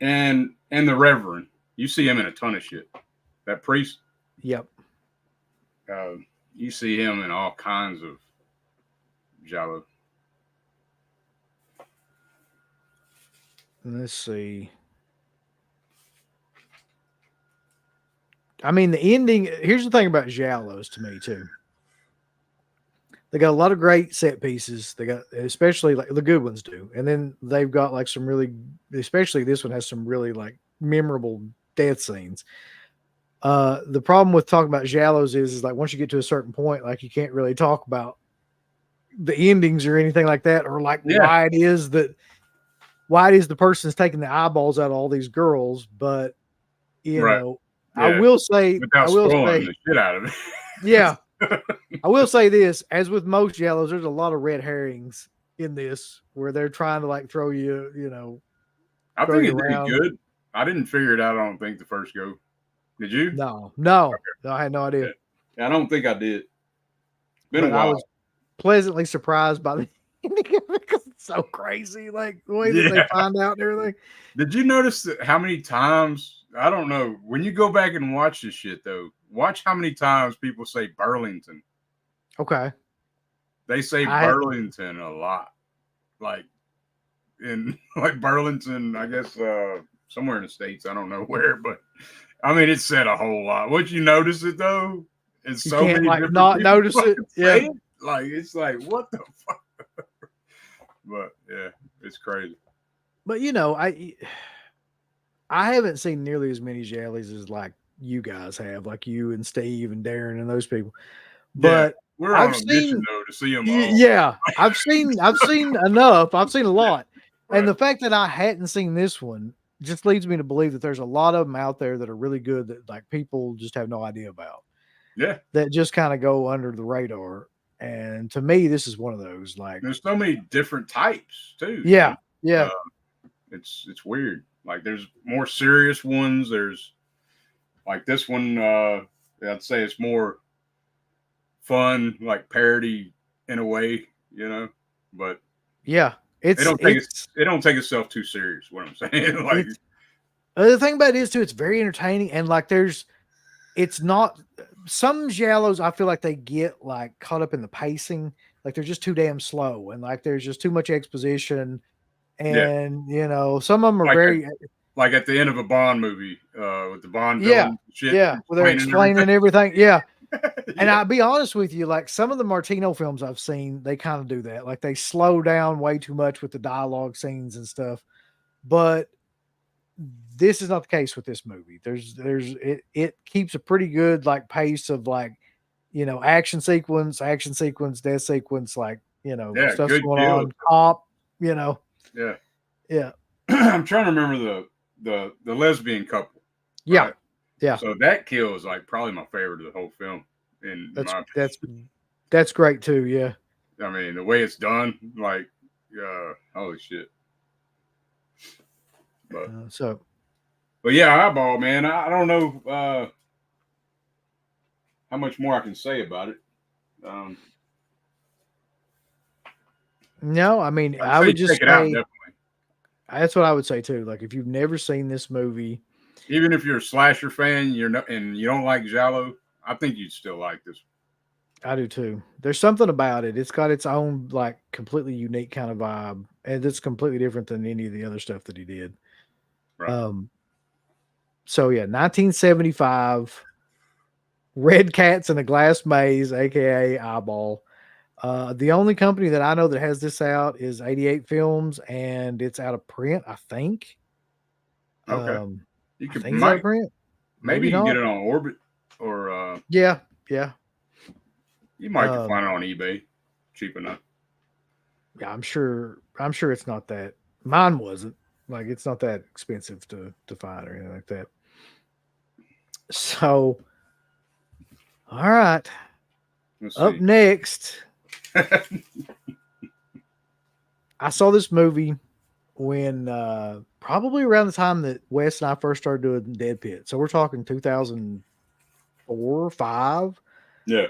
And the Reverend, you see him in a ton of shit. That priest.
Yep.
You see him in all kinds of giallo.
Let's see. I mean, the ending. Here's the thing about giallos to me too. They got a lot of great set pieces. They got, especially like the good ones do, and then they've got like some really, especially this one has some really like memorable death scenes. The problem with talking about giallos is like once you get to a certain point, like you can't really talk about the endings or anything like that, or like why it is the person's taking the eyeballs out of all these girls. But you know, I will say,
the shit out of it.
Yeah. I will say this, as with most giallos, there's a lot of red herrings in this where they're trying to like throw you, you know.
I think it did good. I didn't figure it out, I don't think, the first go. Did you?
No, I had no idea.
Yeah, I don't think I did. Been a while.
I was pleasantly surprised by the ending of it because it's so crazy, like the way that they find out and everything.
Did you notice how many times, I don't know, when you go back and watch this shit though, watch how many times people say Burlington.
Okay.
They say Burlington a lot. Like in like Burlington, I guess somewhere in the States, I don't know where, but I mean it's said a whole lot. Once you notice it though, it's so many different
not notice it. Yeah.
Like it's like what the fuck? But yeah, it's crazy.
But you know, I haven't seen nearly as many giallos as like you guys have, like you and Steve and Darren and those people. But
we're on a mission though to see them all.
Yeah, I've seen enough. I've seen a lot. Right. And the fact that I hadn't seen this one just leads me to believe that there's a lot of them out there that are really good that like people just have no idea about.
Yeah.
That just kind of go under the radar. And to me, this is one of those. Like
there's so many different types too.
Yeah. Yeah.
It's weird. Like there's more serious ones. There's like this one, I'd say it's more fun, like parody in a way, you know. But
yeah, it
don't take itself too serious. What I'm saying, like
the thing about it is too, it's very entertaining, and like it's not some giallos. I feel like they get like caught up in the pacing, like they're just too damn slow, and like there's just too much exposition, and you know some of them are like very.
Like at the end of a Bond movie, with the Bond
villain shit. Yeah, where they're explaining everything. Yeah. And I'll be honest with you, like some of the Martino films I've seen, they kind of do that. Like they slow down way too much with the dialogue scenes and stuff. But this is not the case with this movie. It keeps a pretty good like pace of like, you know, action sequence, death sequence, like, you know, stuff's going on, cop, you know.
Yeah.
Yeah.
I'm trying to remember the lesbian couple.
Yeah.
Right?
Yeah.
So that kill is like probably my favorite of the whole film.
That's great too. Yeah.
I mean, the way it's done, like, holy shit. But but yeah, Eyeball, man. I don't know how much more I can say about it.
No, I mean, I would just say that's what I would say too. Like, if you've never seen this movie,
even if you're a slasher fan, and you don't like giallo, I think you'd still like this.
I do too. There's something about it. It's got its own like completely unique kind of vibe, and it's completely different than any of the other stuff that he did.
Right.
So yeah, 1975. Red Cats in a Glass Maze, aka Eyeball. The only company that I know that has this out is 88 Films, and it's out of print, I think.
Okay. You
I
could
think it's out of print.
maybe
Maybe
you can
not.
get it on Orbit, or
Yeah.
you might can find it on eBay, cheap enough.
Yeah, I'm sure it's not that. Mine wasn't. Like, it's not that expensive to find or anything like that. So, all right.
Let's
Up
see.
next, I saw this movie when probably around the time that Wes and I first started doing Dead Pit. So we're talking 2004, 5.
Yeah.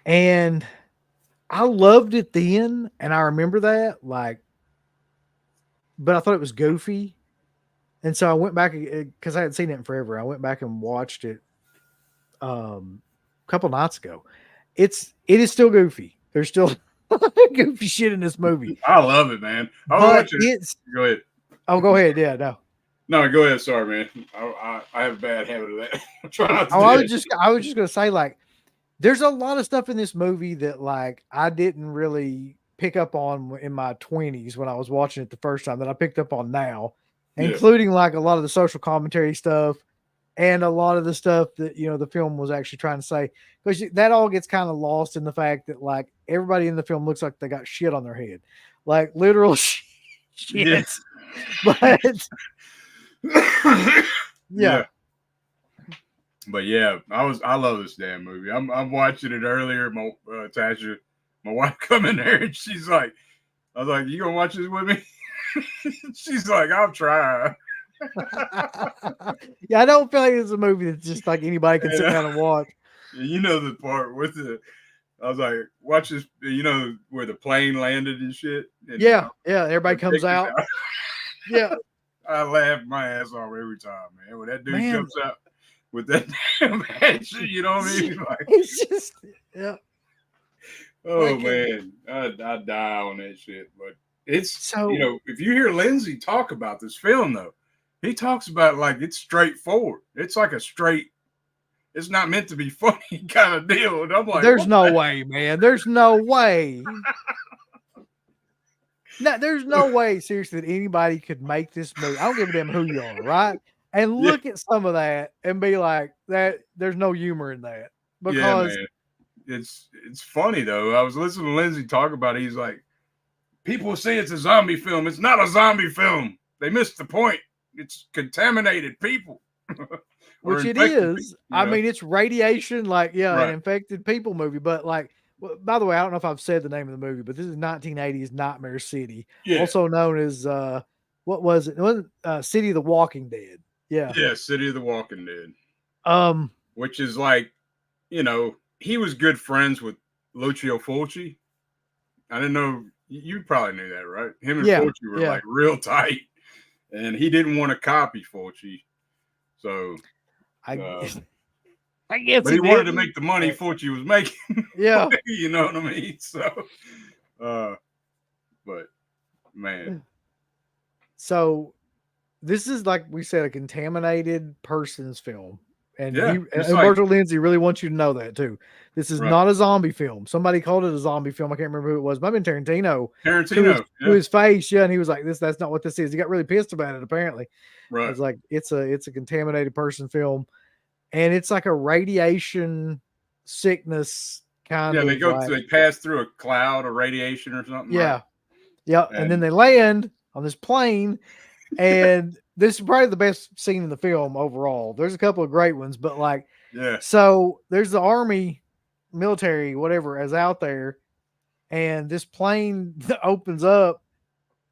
And I loved it then, and I remember that, like, but I thought it was goofy. And so I went back because I hadn't seen it in forever. I went back and watched it a couple nights ago. It is still goofy. There's still goofy shit in this movie.
I love it, man.
But
Go ahead.
Oh, go ahead. Yeah, no.
No, go ahead. Sorry, man. I have a bad habit of that. I'm trying not to
I was just gonna say, like, there's a lot of stuff in this movie that, like, I didn't really pick up on in my 20s when I was watching it the first time that I picked up on now, including like a lot of the social commentary stuff and a lot of the stuff that, you know, the film was actually trying to say, because that all gets kind of lost in the fact that, like, everybody in the film looks like they got shit on their head, like literal shit.
Yes.
But yeah.
But yeah, I love this damn movie. I'm watching it earlier. Tasha, my wife, come in there and she's like, I was like, you gonna watch this with me? She's like, I'll try.
Yeah, I don't feel like it's a movie that's just like anybody can sit down and watch.
You know the part with I was like, watch this, you know, where the plane landed and shit. And
yeah, everybody comes out. Yeah.
I laugh my ass off every time, man. When that dude comes out with that damn action, you know what I mean? Like,
it's just, yeah.
Oh, man. I die on that shit. But it's, so, you know, if you hear Lenzi talk about this film, though, he talks about, like, it's straightforward. It's like a straight, it's not meant to be funny kind of deal. And I'm like,
there's no way, man. There's no way. No, there's no way, seriously, that anybody could make this movie. I don't give a damn who you are, right? And look at some of that and be like, that. There's no humor in that, because
man. It's funny though. I was listening to Lenzi talk about it. He's like, people say it's a zombie film. It's not a zombie film. They missed the point. It's contaminated people.
Which it is. People, I mean, it's radiation, like, an infected people movie. But, like, by the way, I don't know if I've said the name of the movie, but this is 1980's Nightmare City, also known as what was it? It wasn't City of the Walking Dead. Yeah,
City of the Walking Dead. Which is like, you know, he was good friends with Lucio Fulci. I didn't know, you probably knew that, right? Him and Fulci were like real tight, and he didn't want to copy Fulci, so
I guess,
but he wanted to make the money Fulci was making.
Yeah,
you know what I mean. So, but man,
so this is, like we said, a contaminated person's film. And Umberto Lenzi really wants you to know that too. This is not a zombie film. Somebody called it a zombie film. I can't remember who it was. Might have been Tarantino. To his face, and he was like, that's not what this is. He got really pissed about it, apparently.
Right.
It's like it's a contaminated person film. And it's like a radiation sickness kind of.
Yeah, they pass through a cloud of radiation or something.
Yeah. Right? Yeah. And then they land on this plane, and this is probably the best scene in the film overall. There's a couple of great ones, but like, so there's the army, military, whatever, is out there, and this plane opens up,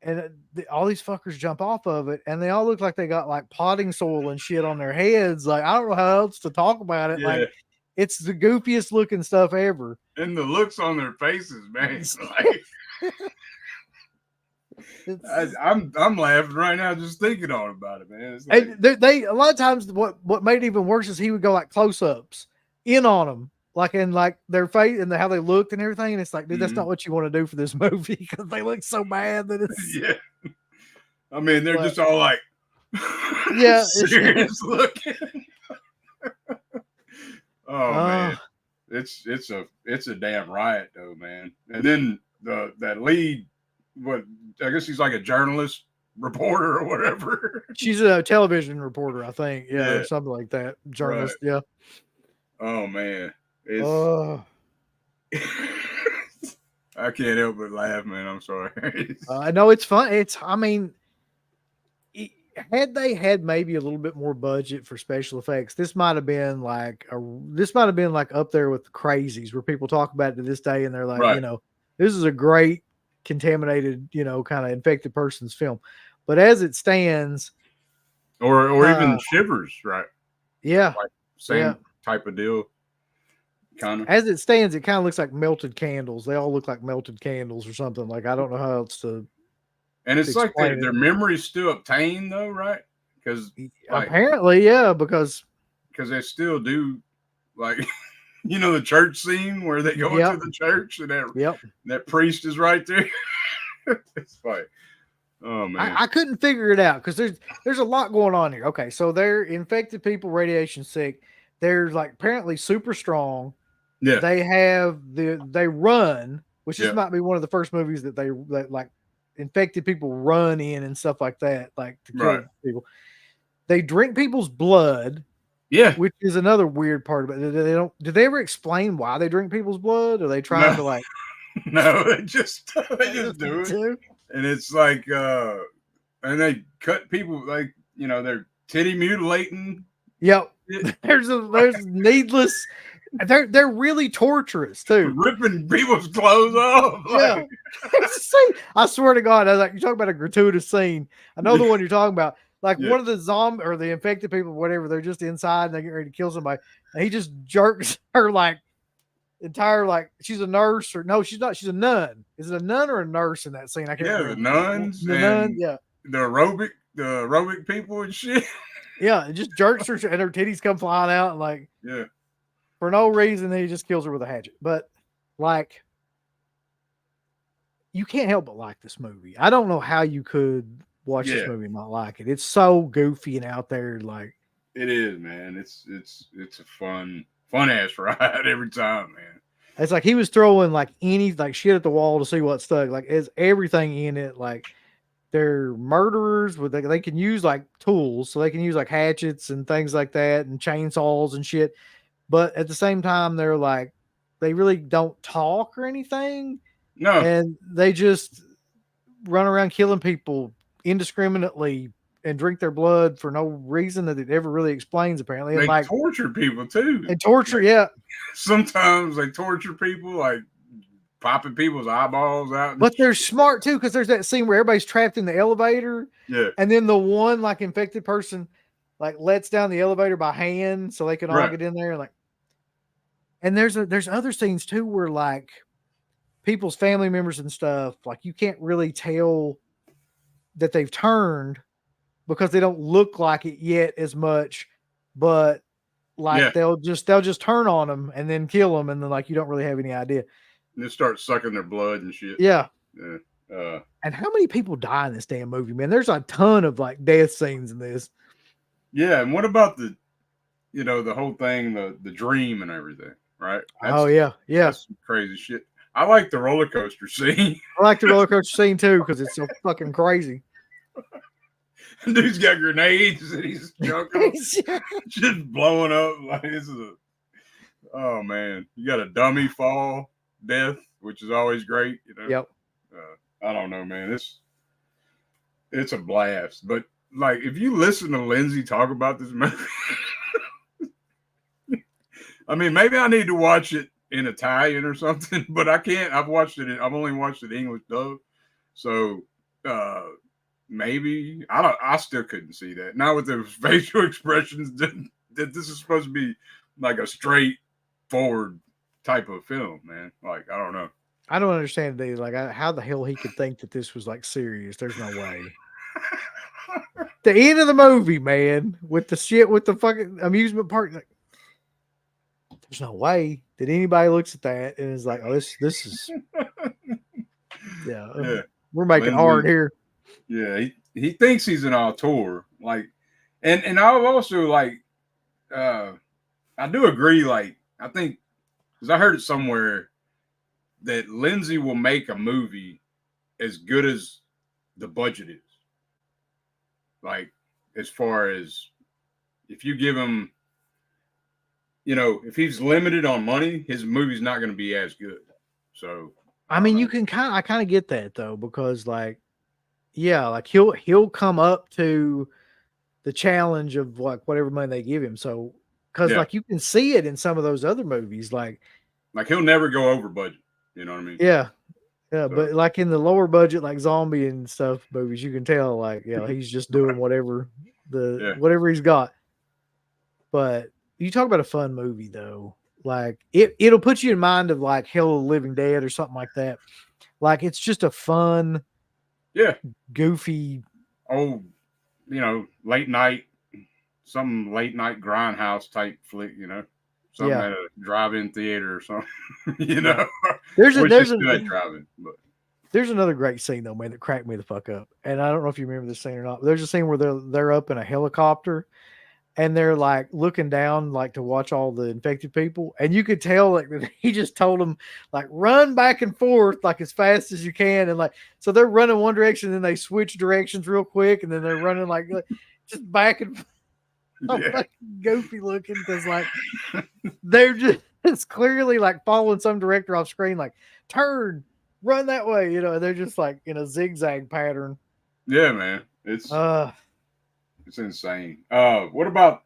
and all these fuckers jump off of it, and they all look like they got like potting soil and shit on their heads. Like, I don't know how else to talk about it. Like, it's the goofiest looking stuff ever.
And the looks on their faces, man. Like, I'm laughing right now just thinking about it, man. Like,
and they a lot of times what made it even worse is he would go like close-ups in on them, like in like their face and how they looked and everything, and it's like, dude, that's not what you want to do for this movie, because they look so bad that it's
I mean, they're just all like
serious
looking. Oh man, it's a damn riot though, man. And then that lead, what I guess he's like a journalist reporter or whatever.
She's a television reporter, I think. Yeah,
Yeah,
or something like that. Journalist.
right.
Yeah.
Oh man, it's
Oh.
I can't help but laugh, man. I'm sorry.
I know it's fun. I mean, had they had maybe a little bit more budget for special effects, this might have been like up there with the crazies, where people talk about it to this day and they're like,
Right.
this is a great contaminated, kind of infected person's film. But as it stands,
or even Shivers, right?
Yeah.
Like same type of deal. Kind of.
As it stands, it kind of looks like melted candles. They all look like melted candles or something. Like, I don't know how else to.
And it's like their memory's still obtained, though, right? Because
apparently, yeah, because
they still do, like, the church scene where they go into the church and that priest is right there. It's like, oh man,
I couldn't figure it out because there's a lot going on here. Okay, so they're infected people, radiation sick. They're like apparently super strong.
Yeah,
they run, which this might be one of the first movies that like infected people run in and stuff like that, like to kill people. They drink people's blood.
Yeah,
which is another weird part of it. Did they ever explain why they drink people's blood? Or are they trying to like?
No, they just do it, and it's like, and they cut people like they're titty mutilating.
Yep, there's needless. They're really torturous too.
Ripping people's clothes off.
Yeah. I swear to God, I was like, you talk about a gratuitous scene. I know the one you're talking about. Like one of the zombie or the infected people, whatever, they're just inside and they get ready to kill somebody. And he just jerks her like entire, like she's a nurse or no, she's not. She's a nun. Is it a nun or a nurse in that scene? I can't remember.
The nuns. The nun, the aerobic people and shit.
Yeah, it just jerks her and her titties come flying out and like for no reason, he just kills her with a hatchet. But like, you can't help but like this movie. I don't know how you could watch this movie and not like it. It's so goofy and out there. Like,
it is, man. It's a fun ass ride every time, man.
It's like he was throwing like shit at the wall to see what stuck. Like, it's everything in it. Like, they're murderers with they can use like tools, so they can use like hatchets and things like that and chainsaws and shit. But at the same time, they're like, they really don't talk or anything.
No.
And they just run around killing people indiscriminately and drink their blood for no reason that it ever really explains, apparently.
They
like,
torture people, too.
And torture,
Sometimes they torture people, like popping people's eyeballs out.
But they're smart, too, because there's that scene where everybody's trapped in the elevator.
Yeah.
And then the one, like, infected person, like, lets down the elevator by hand so they can all get in there. Like, and there's other scenes too where like people's family members and stuff, like you can't really tell that they've turned because they don't look like it yet as much, but like they'll just turn on them and then kill them, and then like you don't really have any idea.
And they start sucking their blood and shit.
Yeah.
Yeah.
And how many people die in this damn movie, man? There's a ton of like death scenes in this.
Yeah, and what about the whole thing, the dream and everything? Right.
That's
some crazy shit. I like the roller coaster scene.
I like the roller coaster scene too because it's so fucking crazy.
Dude's got grenades and he's jumping, just blowing up. Like this is oh man, you got a dummy fall death, which is always great.
Yep.
I don't know, man. It's a blast. But like, if you listen to Lenzi talk about this movie. I mean, maybe I need to watch it in Italian or something, but I can't. I've only watched it English dub. So maybe I still couldn't see that. Not with the facial expressions that this is supposed to be like a straightforward type of film, man. Like, I don't know.
I don't understand these. Like, how the hell he could think that this was like serious? There's no way. The end of the movie, man, with the shit with the fucking amusement park. Like, there's no way that anybody looks at that and is like, "Oh, this is, we're making hard here."
Yeah, he thinks he's an auteur, like, and I've also like, I do agree. Like, I think, because I heard it somewhere that Lenzi will make a movie as good as the budget is. Like, as far as if you give him, if he's limited on money, his movie's not going to be as good. So,
I mean, I kind of get that though, because like, yeah, like he'll come up to the challenge of like whatever money they give him. So, because like you can see it in some of those other movies, like
he'll never go over budget. You know what I mean?
Yeah. Yeah, so. But like in the lower budget, like zombie and stuff movies, you can tell like, he's just doing whatever whatever he's got. But you talk about a fun movie though, like it'll put you in mind of like Hell of the Living Dead or something like that. Like it's just a fun, goofy,
late night grindhouse type flick, something at a drive-in theater or something,
There's another great scene though, man, that cracked me the fuck up. And I don't know if you remember this scene or not, but there's a scene where they're up in a helicopter and they're like looking down like to watch all the infected people. And you could tell like he just told them like run back and forth like as fast as you can. And like, so they're running one direction and then they switch directions real quick. And then they're running like just back and forth. Fucking goofy looking because like they're just it's clearly like following some director off screen, like turn, run that way, they're just like in a zigzag pattern.
Yeah, man. It's insane. What about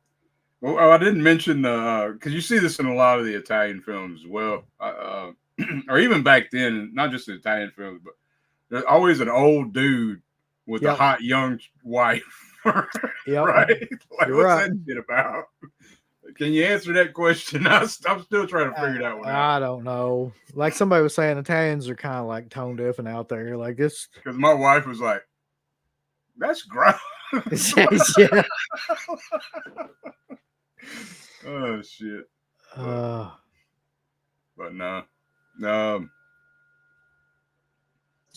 I didn't mention because you see this in a lot of the Italian films as well, or even back then, not just the Italian films, but there's always an old dude with a hot young wife. Right? Like, what's that shit about? Can you answer that question? I'm still trying to figure that one out.
I don't know. Like somebody was saying, Italians are kind of like tone deaf and out there. Like this,
because my wife was like, "That's gross."
Yeah.
Oh shit. But no.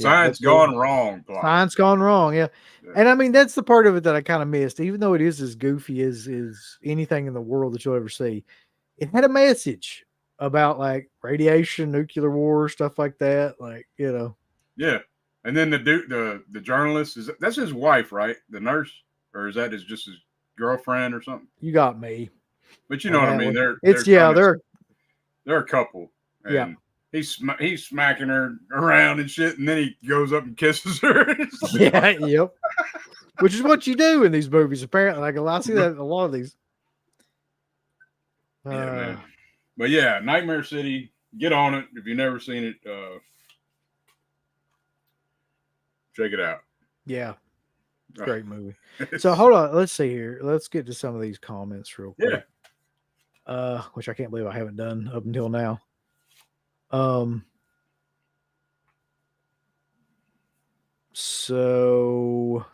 Science gone wrong.
Science gone wrong, yeah. And I mean, that's the part of it that I kind of missed. Even though it is as goofy as anything in the world that you'll ever see, it had a message about like radiation, nuclear war, stuff like that. Like,
Yeah. And then the dude, the journalist, that's his wife, right? The nurse? Or is that just his girlfriend or something?
You got me.
But you know what I mean? They're a couple. And he's smacking her around and shit, and then he goes up and kisses her.
Yep. Which is what you do in these movies, apparently. Like I see that in a lot of these.
Man. But yeah, Nightmare City. Get on it if you've never seen it. Check it out.
Yeah, great movie. So hold on, let's see here. Let's get to some of these comments real quick. Which I can't believe I haven't done up until now. So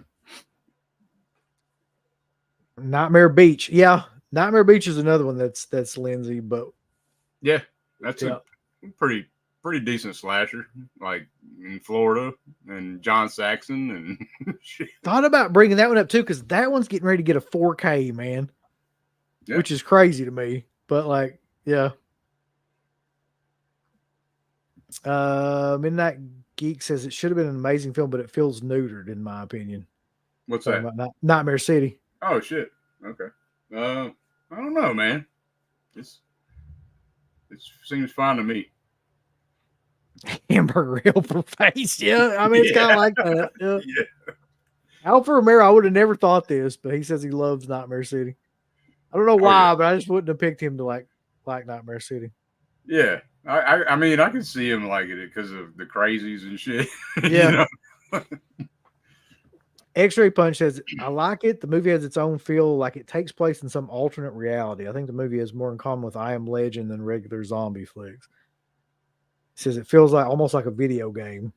Nightmare Beach. Yeah. Nightmare Beach is another one that's Lenzi, but
that's a pretty decent slasher, like in Florida, and John Saxon and shit.
Thought about bringing that one up too, because that one's getting ready to get a 4K, man. Which is crazy to me. But like, Midnight Geek says it should have been an amazing film, but it feels neutered, in my opinion.
What's that?
Nightmare City.
Oh shit. Okay. I don't know, man. It seems fine to me.
Hamburger Helper face. Yeah, I mean it's kind of like that. Yeah. Alfa Romero, I would have never thought this, but he says he loves Nightmare City. I don't know why, but I just wouldn't have picked him to like Nightmare City.
Yeah. I mean, I could see him liking it because of the crazies and shit.
Yeah. X-Ray Punch says, I like it. The movie has its own feel, like it takes place in some alternate reality. I think the movie has more in common with I Am Legend than regular zombie flicks. He says it feels like almost like a video game.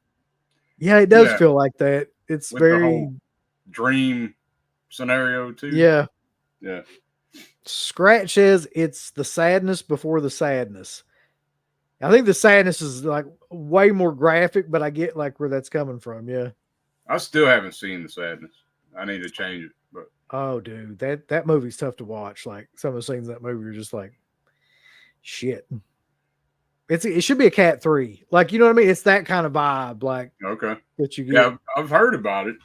Yeah, it does feel like that. It's with very
the whole dream scenario too.
Yeah.
Yeah.
Scratch says it's the sadness before the sadness. I think the sadness is like way more graphic, but I get like where that's coming from. Yeah.
I still haven't seen the sadness. I need to change it. But
oh, dude, that movie's tough to watch. Like some of the scenes in that movie are just like, shit. It should be a Cat 3. Like, you know what I mean? It's that kind of vibe, like
Okay.
that you get.
Yeah, I've heard about it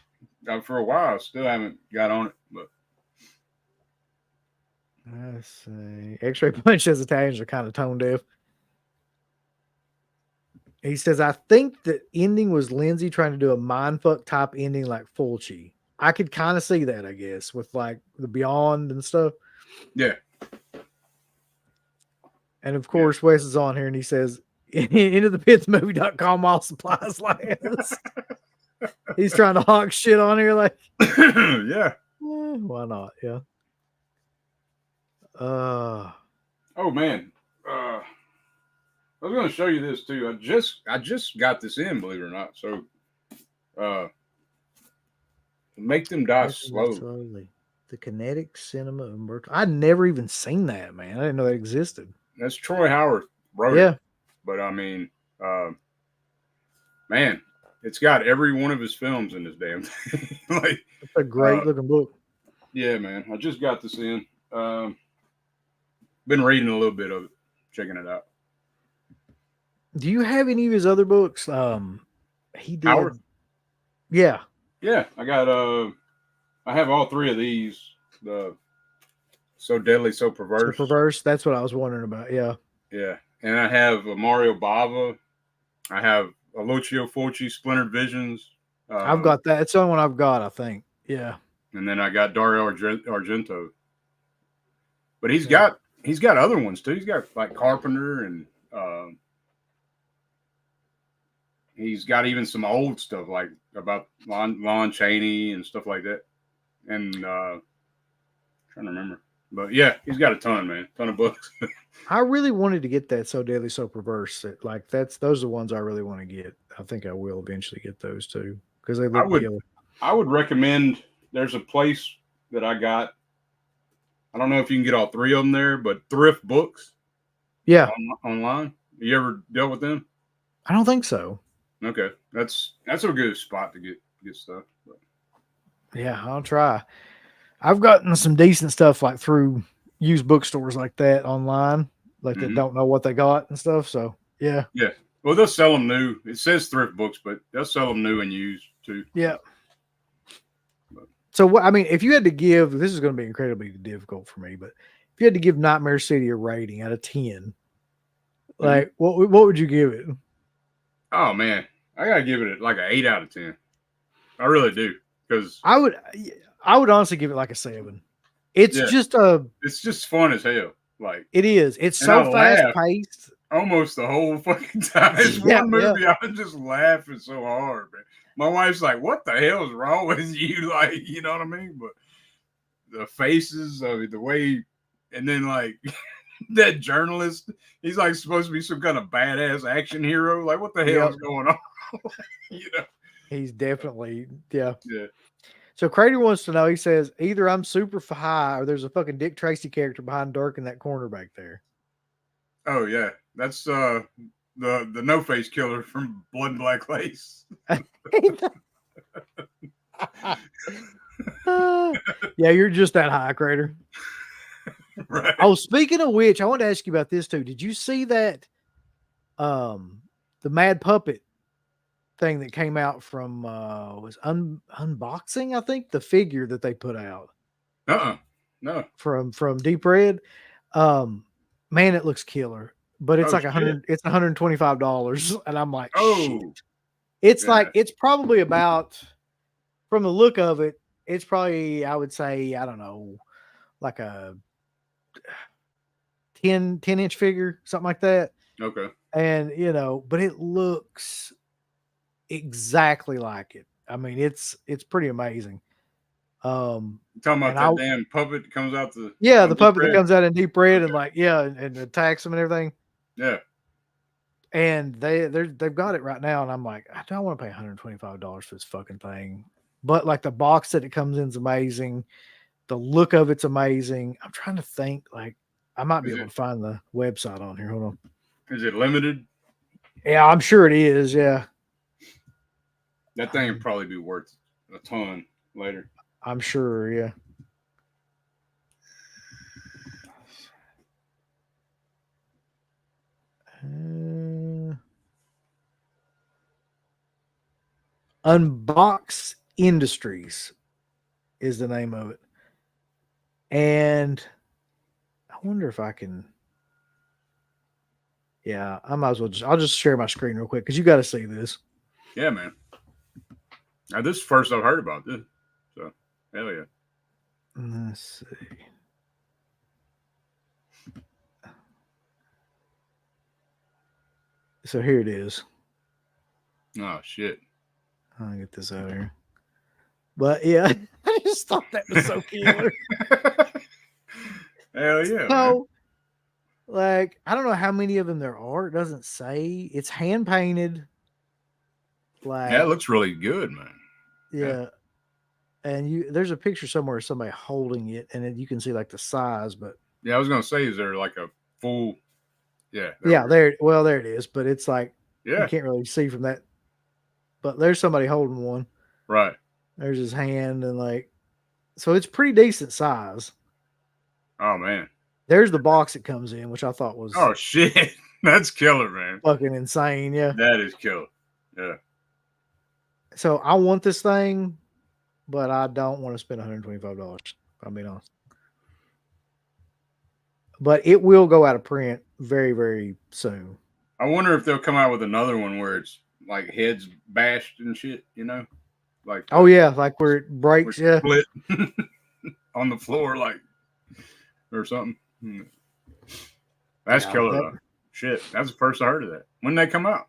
for a while. Still haven't got on it, but
Let's see. X-Ray Punch says Italians are kind of tone deaf. He says, I think the ending was Lenzi trying to do a mindfuck type ending like Fulci. I could kind of see that, I guess, with like the Beyond and stuff.
yeah.
And of course, Wes is on here and he says, into the pitsmovie.com all supplies last. He's trying to hawk shit on here like
Yeah.
Why not? Yeah.
Oh man. I was gonna show you this too. I just got this in, believe it or not. So make them die slowly.
The Kinetic Cinema Umberto. I'd never even seen that, man. I didn't know that existed.
That's Troy Howard wrote it. But I mean, man, it's got every one of his films in this damn thing. Like,
it's a great looking book.
Yeah, man. I just got this in. Been reading a little bit of it, checking it out.
Do you have any of his other books? He did.
Howard?
Yeah.
Yeah, I got I have all three of these. The So Deadly, So Perverse.
So Perverse, that's what I was wondering about. Yeah.
Yeah. And I have Mario Bava. I have Lucio Fulci, Splintered Visions.
I've got that. It's the only one I've got, I think. Yeah.
And then I got Dario Argento. But he's got other ones too. He's got like Carpenter and he's got even some old stuff like about Lon Chaney and stuff like that. And trying to remember. But yeah, he's got a ton, man. Ton of books.
I really wanted to get that So Deadly, So Perverse. Like those are the ones I really want to get. I think I will eventually get those too because they look killer.
I would recommend. There's a place that I got. I don't know if you can get all three of them there, but Thrift Books.
Yeah.
Online. You ever dealt with them?
I don't think so.
Okay, that's a good spot to get stuff. But.
Yeah, I'll try. I've gotten some decent stuff like through used bookstores like that online, like that don't know what they got and stuff. So yeah.
Yeah. Well, they'll sell them new. It says Thrift Books, but they'll sell them new and used too.
Yeah. So I mean, if you had to give, this is going to be incredibly difficult for me, but if you had to give Nightmare City a rating out of 10, like what would you give it?
Oh man, I gotta give it like an 8 out of 10. I really do, because
I would honestly give it like a 7. It's just
fun as hell. Like
it is. It's so fast paced.
Almost the whole fucking time. It's one movie. I'm just laughing so hard, man. My wife's like, "What the hell is wrong with you?" Like, you know what I mean? But the faces of it, the way, and then like that journalist, he's like supposed to be some kind of badass action hero. Like, what the hell is going on? You know,
he's definitely yeah. So Crater wants to know. He says either I'm super high or there's a fucking Dick Tracy character behind Dirk in that corner back there.
Oh yeah, that's the No Face killer from Blood and Black Lace.
Yeah, you're just that high, Crater.
Right.
Oh, speaking of which, I want to ask you about this too. Did you see that the Mad Puppet thing that came out from was Unboxing, I think, the figure that they put out?
No.
From Deep Red. Man, it looks killer. But it's like it's $125. And I'm like, shit. It's like it's probably about, from the look of it, it's probably, I would say, I don't know, like a 10-inch figure, something like that.
Okay.
And but it looks exactly like it. I mean, it's pretty amazing.
You're talking about that damn puppet that comes out the
puppet that comes out in Deep Red and like and attacks them and everything.
Yeah.
And they've got it right now, and I'm like, I don't want to pay $125 for this fucking thing. But like the box that it comes in is amazing. The look of it's amazing. I'm trying to think, like I might be able to find the website on here. Hold on.
Is it limited?
Yeah, I'm sure it is. Yeah.
That thing would probably be worth a ton later.
I'm sure. Yeah. Unbox Industries is the name of it. And I wonder if I can. Yeah, I might as well I'll just share my screen real quick because you got to see this.
Yeah, man. Now, this is the first I've heard about this. So, hell yeah.
Let's see. So here it is.
Oh, shit.
I'll get this out of here. But yeah, I just thought that was so killer.
Hell yeah, man.
So, like, I don't know how many of them there are. It doesn't say. It's hand painted. Like,
Yeah, it looks really good, man.
yeah. And there's a picture somewhere of somebody holding it, and then you can see like the size. But
yeah, I was gonna say, is there like a full? Yeah.
There it is. But it's like you
Yeah.
can't really see from that. But there's somebody holding one.
Right.
There's his hand, and like, so it's pretty decent size.
Oh man.
There's the box it comes in, which I thought was
Oh shit, that's killer, man.
fucking insane. Yeah,
that is killer. Yeah.
So I want this thing, but I don't want to spend $125. If I'm being honest. But it will go out of print very, very soon.
I wonder if they'll come out with another one where it's like heads bashed and shit, you know? Like
oh yeah, like where it breaks, yeah.
Split on the floor, like or something. That's killer though. Shit, that's the first I heard of that. When did they come out?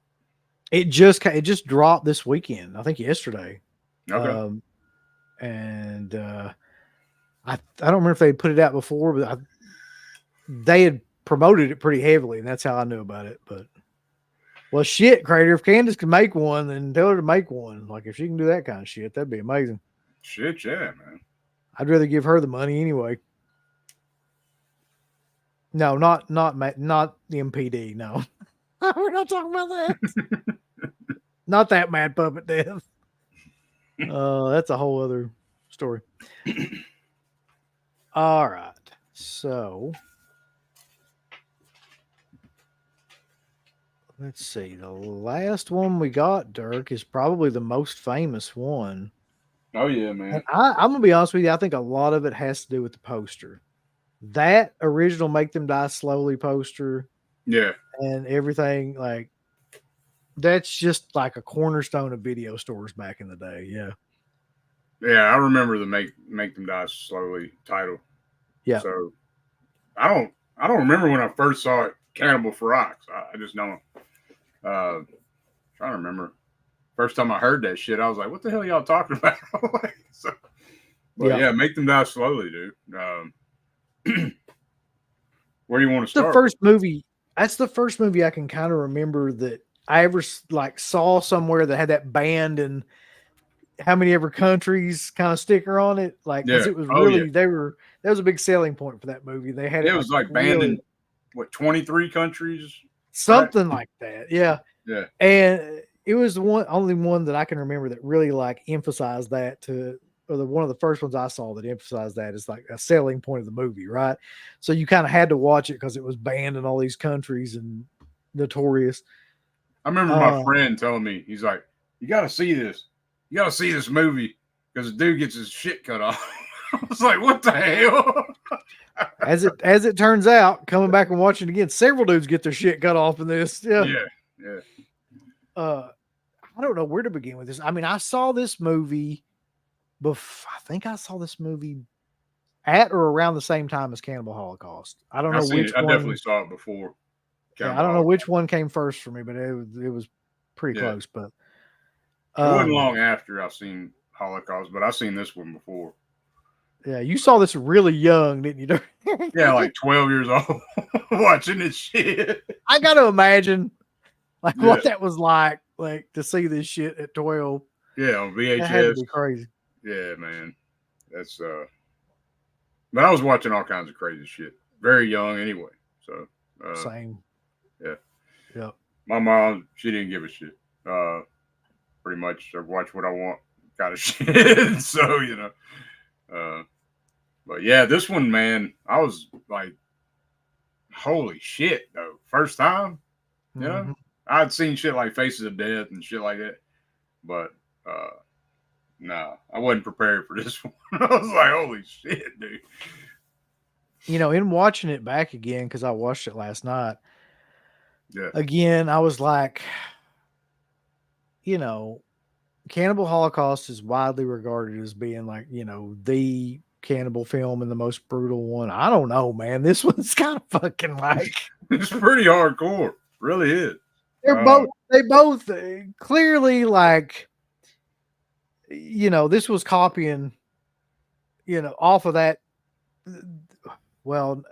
It just dropped this weekend. I think yesterday.
Okay.
And I don't remember if they put it out before, but they had promoted it pretty heavily, and that's how I knew about it. But well, shit, Crater. If Candace can make one, then tell her to make one. Like if she can do that kind of shit, that'd be amazing.
Shit, yeah, man.
I'd rather give her the money anyway. No, not the MPD. No, we're not talking about that. Not that Mad Puppet Death. That's a whole other story. All right, so let's see. The last one we got, Dirk, is probably the most famous one.
Oh yeah, man.
And I'm gonna be honest with you. I think a lot of it has to do with the poster. That original "Make Them Die Slowly" poster,
yeah,
and everything like that's just like a cornerstone of video stores back in the day. Yeah,
yeah. I remember the "Make Them Die Slowly" title.
Yeah.
So I don't remember when I first saw it. Cannibal for Rocks. I just don't. Trying to remember. First time I heard that shit, I was like, "What the hell are y'all talking about?" But yeah, Make Them Die Slowly, dude. Where do you want to start?
The first movie. That's the first movie I can kind of remember that I ever like saw somewhere that had that band and how many ever countries kind of sticker on it. Like, because it was really that was a big selling point for that movie. They had
it was like banned in what 23 countries,
something like that. Yeah,
yeah.
And it was the only one that I can remember that really like emphasized that one of the first ones I saw that emphasized that is like a selling point of the movie, right? So you kind of had to watch it because it was banned in all these countries and notorious.
I remember my friend telling me, he's like, "You got to see this. You got to see this movie because the dude gets his shit cut off." I was like, "What the hell?"
As it turns out, coming back and watching it again, several dudes get their shit cut off in this. Yeah. I don't know where to begin with this. I mean, I saw this movie I think I saw this movie at or around the same time as Cannibal Holocaust. I don't know which one.
I definitely saw it before.
I don't know which one came first for me, but it was pretty close. But
it wasn't long after I seen Holocaust, but I seen this one before.
Yeah, you saw this really young, didn't you?
Yeah, like 12 years old, watching this shit.
I got to imagine what that was like to see this shit at 12.
Yeah, on VHS.
That had to be crazy.
Yeah, man. That's but I was watching all kinds of crazy shit. Very young anyway. So
same.
Yeah.
Yeah.
My mom, she didn't give a shit. Pretty much I watch what I want kind of shit. So, you know. But yeah, this one, man, I was like, holy shit, though. First time, you know? I'd seen shit like Faces of Death and shit like that. But No, I wasn't prepared for this one. I was like, holy shit, dude.
In watching it back again, because I watched it last night,
Yeah.
again, I was like, Cannibal Holocaust is widely regarded as being like, the cannibal film and the most brutal one. I don't know, man. This one's kind of fucking like
It's pretty hardcore. Really is.
they both clearly like, this was copying, off of that. Well,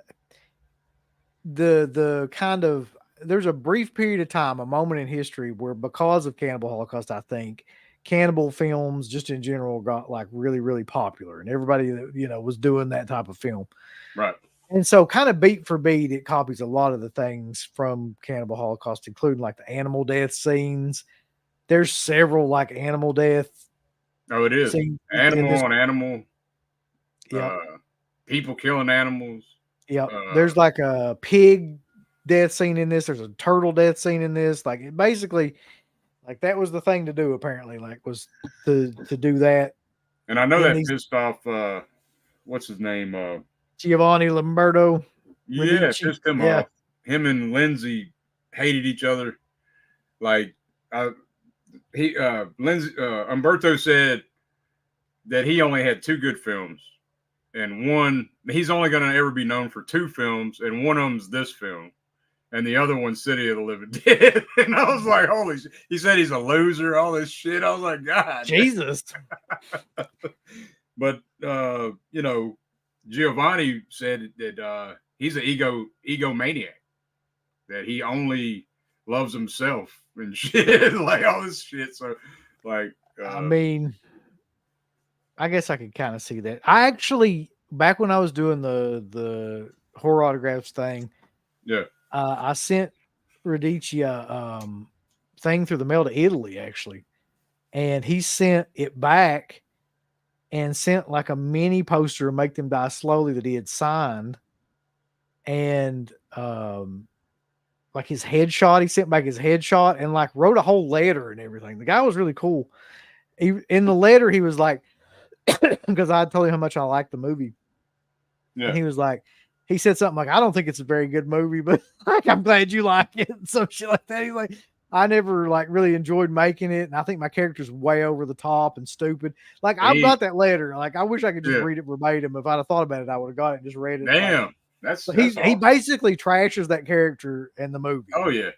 the kind of there's a brief period of time, a moment in history where because of Cannibal Holocaust, I think cannibal films just in general got like really, really popular and everybody that, was doing that type of film.
Right.
And so kind of beat for beat, it copies a lot of the things from Cannibal Holocaust, including like the animal death scenes. There's several like animal death.
Oh, it is. Animal on animal.
Yeah.
People killing animals.
Yeah. There's like a pig death scene in this. There's a turtle death scene in this. Like it basically, like that was the thing to do. Apparently, like was to do that.
And I know that pissed off. What's his name?
Giovanni Lamberto.
Yeah, pissed him off. Him and Lenzi hated each other. Like Umberto said that he only had 2 good films. And he's only going to ever be known for 2 films, and one of them's this film, and the other one's City of the Living Dead. And I was like, holy shit. He said he's a loser, all this shit. I was like, God.
Jesus.
But, Giovanni said that he's an egomaniac, that he only loves himself and shit, like all this shit. So, like,
I mean, I guess I could kind of see that. I actually, back when I was doing the horror autographs thing, I sent Radici a thing through the mail to Italy, actually. And he sent it back and sent like a mini poster, Make Them Die Slowly, that he had signed. And like his headshot, he sent back his headshot and like wrote a whole letter and everything. The guy was really cool. In the letter, he was like, because I told him how much I liked the movie. Yeah. And he was like, he said something like, I don't think it's a very good movie, but like, I'm glad you like it. And some shit like that. He's like, I never like really enjoyed making it. And I think my character's way over the top and stupid. Like I've got that letter. Like I wish I could just read it verbatim. If I'd have thought about it, I would have got it and just read it.
Damn.
Like, he basically trashes that character in the movie.
Oh yeah.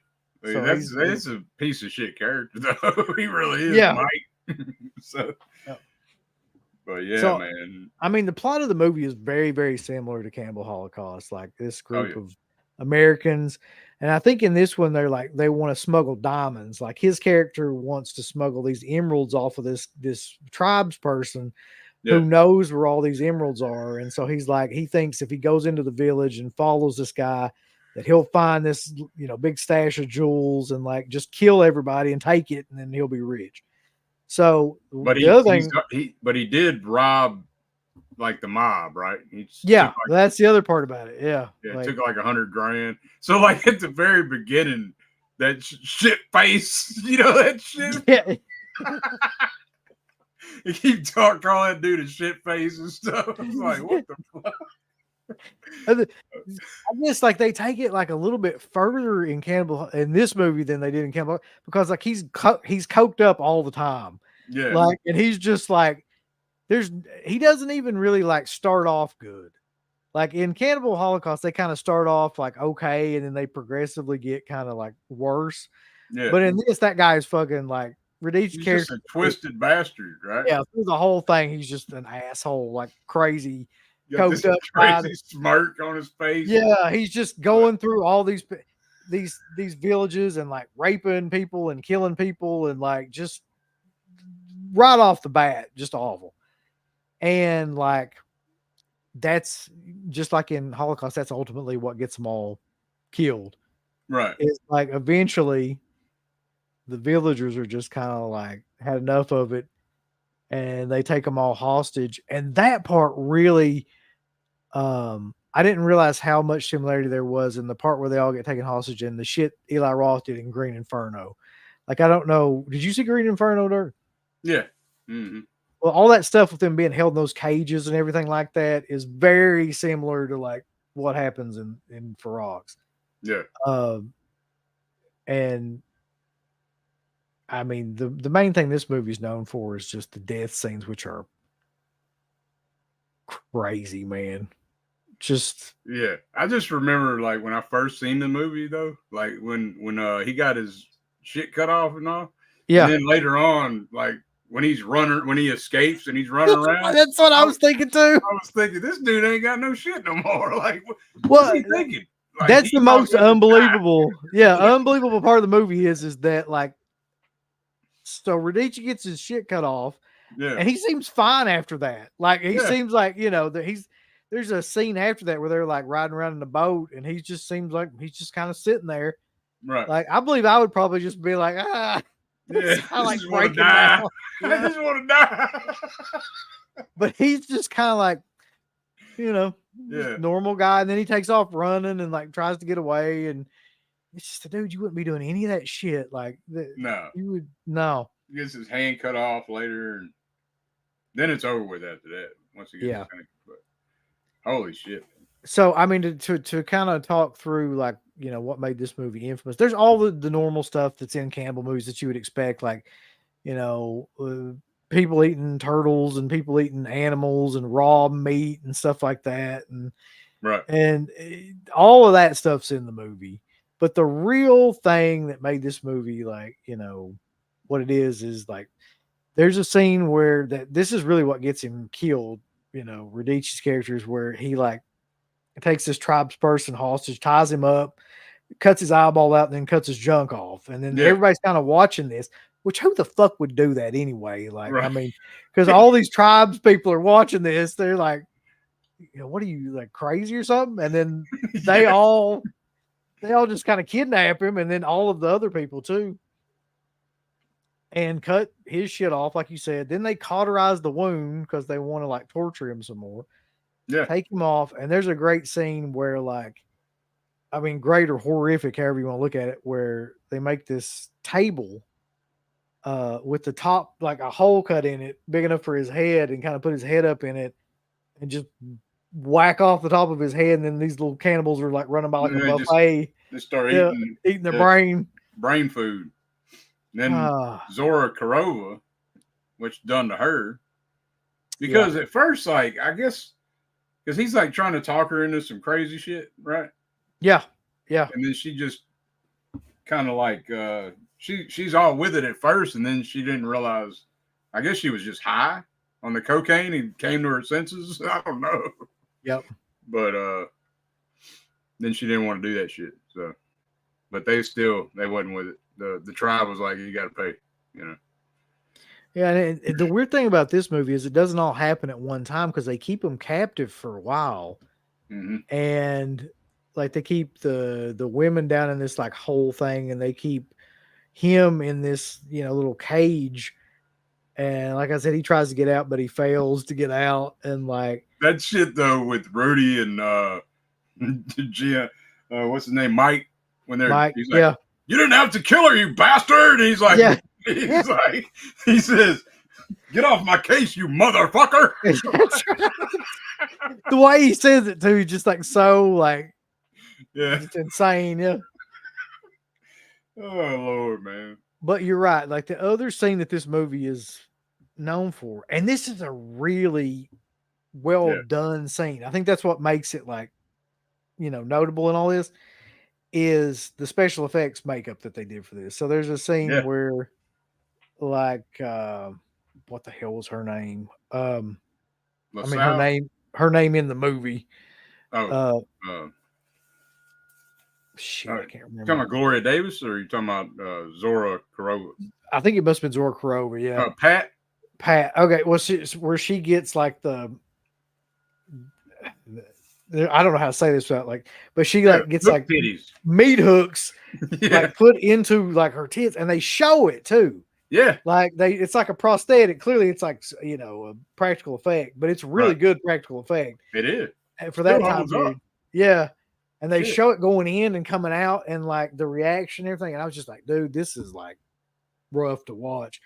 So that's a piece of shit character though. He really is, Mike. So but yeah, so, man.
I mean, the plot of the movie is very, very similar to Cannibal Holocaust. Like this group of Americans, and I think in this one they want to smuggle diamonds. Like his character wants to smuggle these emeralds off of this tribes person who knows where all these emeralds are, and so he's like, he thinks if he goes into the village and follows this guy, that he'll find this big stash of jewels and like just kill everybody and take it, and then he'll be rich. So,
but he did rob like the mob, right?
That's the other part about it. Yeah,
like, took like $100,000. So, like at the very beginning, that shit face, that shit.
Yeah.
He keep calling that dude a shit face and stuff. It's like, what the fuck?
I guess like they take it like a little bit further in this movie than they did in Cannibal, because like he's coked up all the time.
Yeah.
Like, and he's just like, he doesn't even really like start off good. Like in Cannibal Holocaust, they kind of start off like okay, and then they progressively get kind of like worse.
Yeah.
But in this, that guy is fucking like Radici character,
just a twisted bastard, right?
Yeah, through the whole thing, he's just an asshole, like crazy.
Coked up, crazy smirk on his face.
Yeah, he's just going through all these villages and like raping people and killing people and like just right off the bat, just awful. And like that's just like in Holocaust, that's ultimately what gets them all killed.
Right.
It's like eventually the villagers are just kind of like had enough of it and they take them all hostage. And that part really, I didn't realize how much similarity there was in the part where they all get taken hostage and the shit Eli Roth did in Green Inferno. Like, I don't know. Did you see Green Inferno, Dirk?
Yeah. Mm-hmm.
Well, all that stuff with them being held in those cages and everything like that is very similar to like what happens in Ferox.
Yeah.
And I mean, the main thing this movie is known for is just the death scenes, which are crazy, man. Just
Yeah. I just remember like when I first seen the movie though, like when he got his shit cut off and all.
yeah.
And then later on, like when he escapes and he's running around.
That's what I was thinking too.
I was thinking this dude ain't got no shit no more. Like what's he thinking? Like,
that's the most unbelievable. Yeah, unbelievable part of the movie is that like so Radici gets his shit cut off.
Yeah.
And he seems fine after that. Like he seems like, you know, that there's a scene after that where they're like riding around in the boat and he just seems like he's just kind of sitting there.
Right.
Like I believe I would probably just be like,
yeah,
I like
breaking down.
Yeah.
I just want to die.
But he's just kind of like, you know, normal guy. And then he takes off running and like tries to get away. And it's just a dude, you wouldn't be doing any of that shit. Like
no,
you would no.
He gets his hand cut off later, and then it's over with after that. Once he gets but holy shit.
So I mean to kind of talk through like, you know, what made this movie infamous. There's all the normal stuff that's in cannibal movies that you would expect, like, you know, people eating turtles and people eating animals and raw meat and stuff like that. And all of that stuff's in the movie. But the real thing that made this movie, like, you know, what it is like, there's a scene where this is really what gets him killed. You know, Radici's character is where he like takes this tribe's person hostage, ties him up, cuts his eyeball out, and then cuts his junk off. And then everybody's kind of watching this. Which who the fuck would do that anyway? Like, I mean, because all these tribes people are watching this, they're like, you know, what are you, like, crazy or something? And then they all just kind of kidnap him, and then all of the other people too, and cut his shit off, like you said. Then they cauterize the wound because they want to like torture him some more.
Yeah,
take him off, and there's a great scene where, like, I mean, great or horrific, however you want to look at it, where they make this table with the top, like a hole cut in it, big enough for his head, and kind of put his head up in it and just whack off the top of his head. And then these little cannibals are like running by like a buffet.
They start
eating their brain
food. And then Zora Karova, which done to her. Because at first, like, I guess, because he's like trying to talk her into some crazy shit, right?
Yeah. Yeah.
And then she just kind of like, she's all with it at first, and then she didn't realize, I guess she was just high on the cocaine and came to her senses. I don't know.
Yep.
But then she didn't want to do that shit. So, but they wasn't with it. The tribe was like, you got to pay, you know.
Yeah, and the weird thing about this movie is it doesn't all happen at one time because they keep them captive for a while, and like they keep the women down in this like whole thing, and they keep him in this, you know, little cage. And like I said, he tries to get out, but he fails to get out. And like
that shit though with Rudy and Gia, what's his name, Mike? When he's like, you didn't have to kill her, you bastard. And he's like, he says, get off my case, you motherfucker.
The way he says it too, just like so, like,
just
insane. Yeah.
Oh Lord, man.
But you're right. Like the other scene that this movie is known for, and this is a really well done scene. I think that's what makes it, like, you know, notable in all this is the special effects makeup that they did for this. So there's a scene where, like, what the hell was her name? I mean, her name in the movie. Shit, I can't remember.
You talking about Gloria Davis, or are you talking about Zora Karova?
I think it must have been Zora Karova. Yeah,
Pat.
Okay, well, where she gets like I don't know how to say this without like, but she like gets like meat hooks like put into like her tits, and they show it too.
Yeah,
like it's like a prosthetic. Clearly, it's like, you know, a practical effect, but it's really good practical effect.
It is
for that time period. Yeah. And they show it going in and coming out, and like the reaction and everything. And I was just like, dude, this is like rough to watch.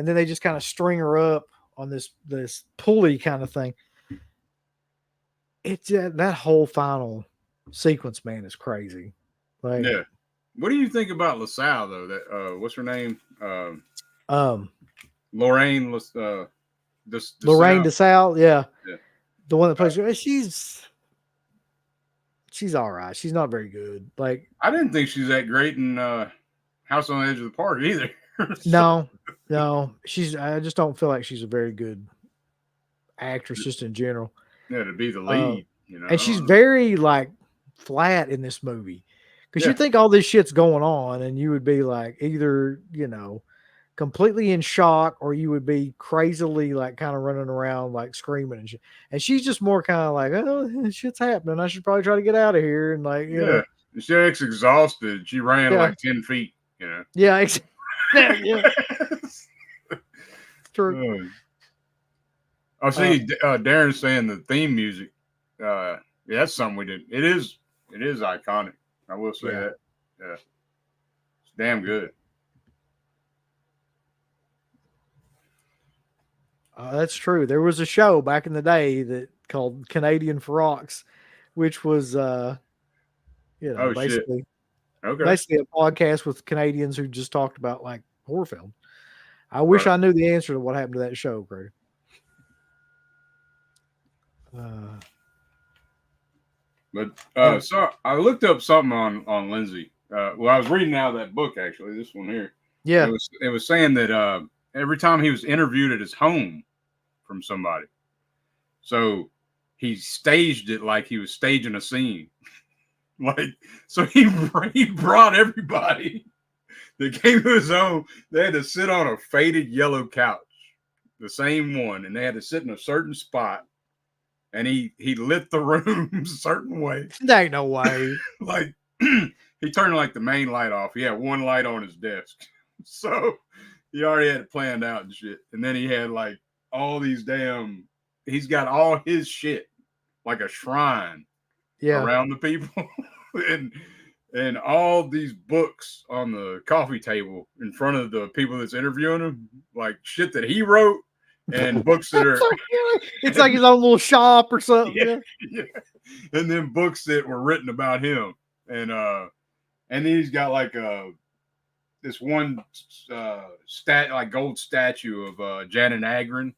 and then they just kind of string her up on this pulley kind of thing. It's that whole final sequence, man, is crazy. Like,
yeah. What do you think about LaSalle though? That what's her name? Lorraine.
Lorraine DeSalle,
yeah,
the one that plays her. She's all right. She's not very good. Like,
I didn't think she's that great in House on the Edge of the Park either.
no, I just don't feel like she's a very good actress, just in general.
Yeah, to be the lead,
and she's very like flat in this movie, because you think all this shit's going on, and you would be like either completely in shock, or you would be crazily like kind of running around like screaming and shit. And she's just more kind of like, oh, shit's happening. I should probably try to get out of here. And like, you know,
she looks exhausted. She ran like 10 feet.
Yeah, yeah. True.
I see Darren saying the theme music. Yeah, that's something we did. It is iconic. I will say that. Yeah, it's damn good.
That's true. There was a show back in the day that called Canadian for Rocks, which was basically a podcast with Canadians who just talked about like horror film. I wish I knew the answer to what happened to that show, Craig.
So I looked up something on Lenzi. I was reading out of that book, actually, this one here.
Yeah.
It was saying that every time he was interviewed at his home from somebody, so he staged it like he was staging a scene. So he brought everybody that came to his home. They had to sit on a faded yellow couch, the same one, and they had to sit in a certain spot. And he lit the room a certain way.
There ain't no way.
Like he turned like the main light off. He had one light on his desk, so he already had it planned out and shit. And then he had like all these he's got all his shit like a shrine around the people, and all these books on the coffee table in front of the people that's interviewing him, like shit that he wrote. And books that are
it's like his own little shop or something.
Yeah. And then books that were written about him. And then he's got like this one like gold statue of Janet Agron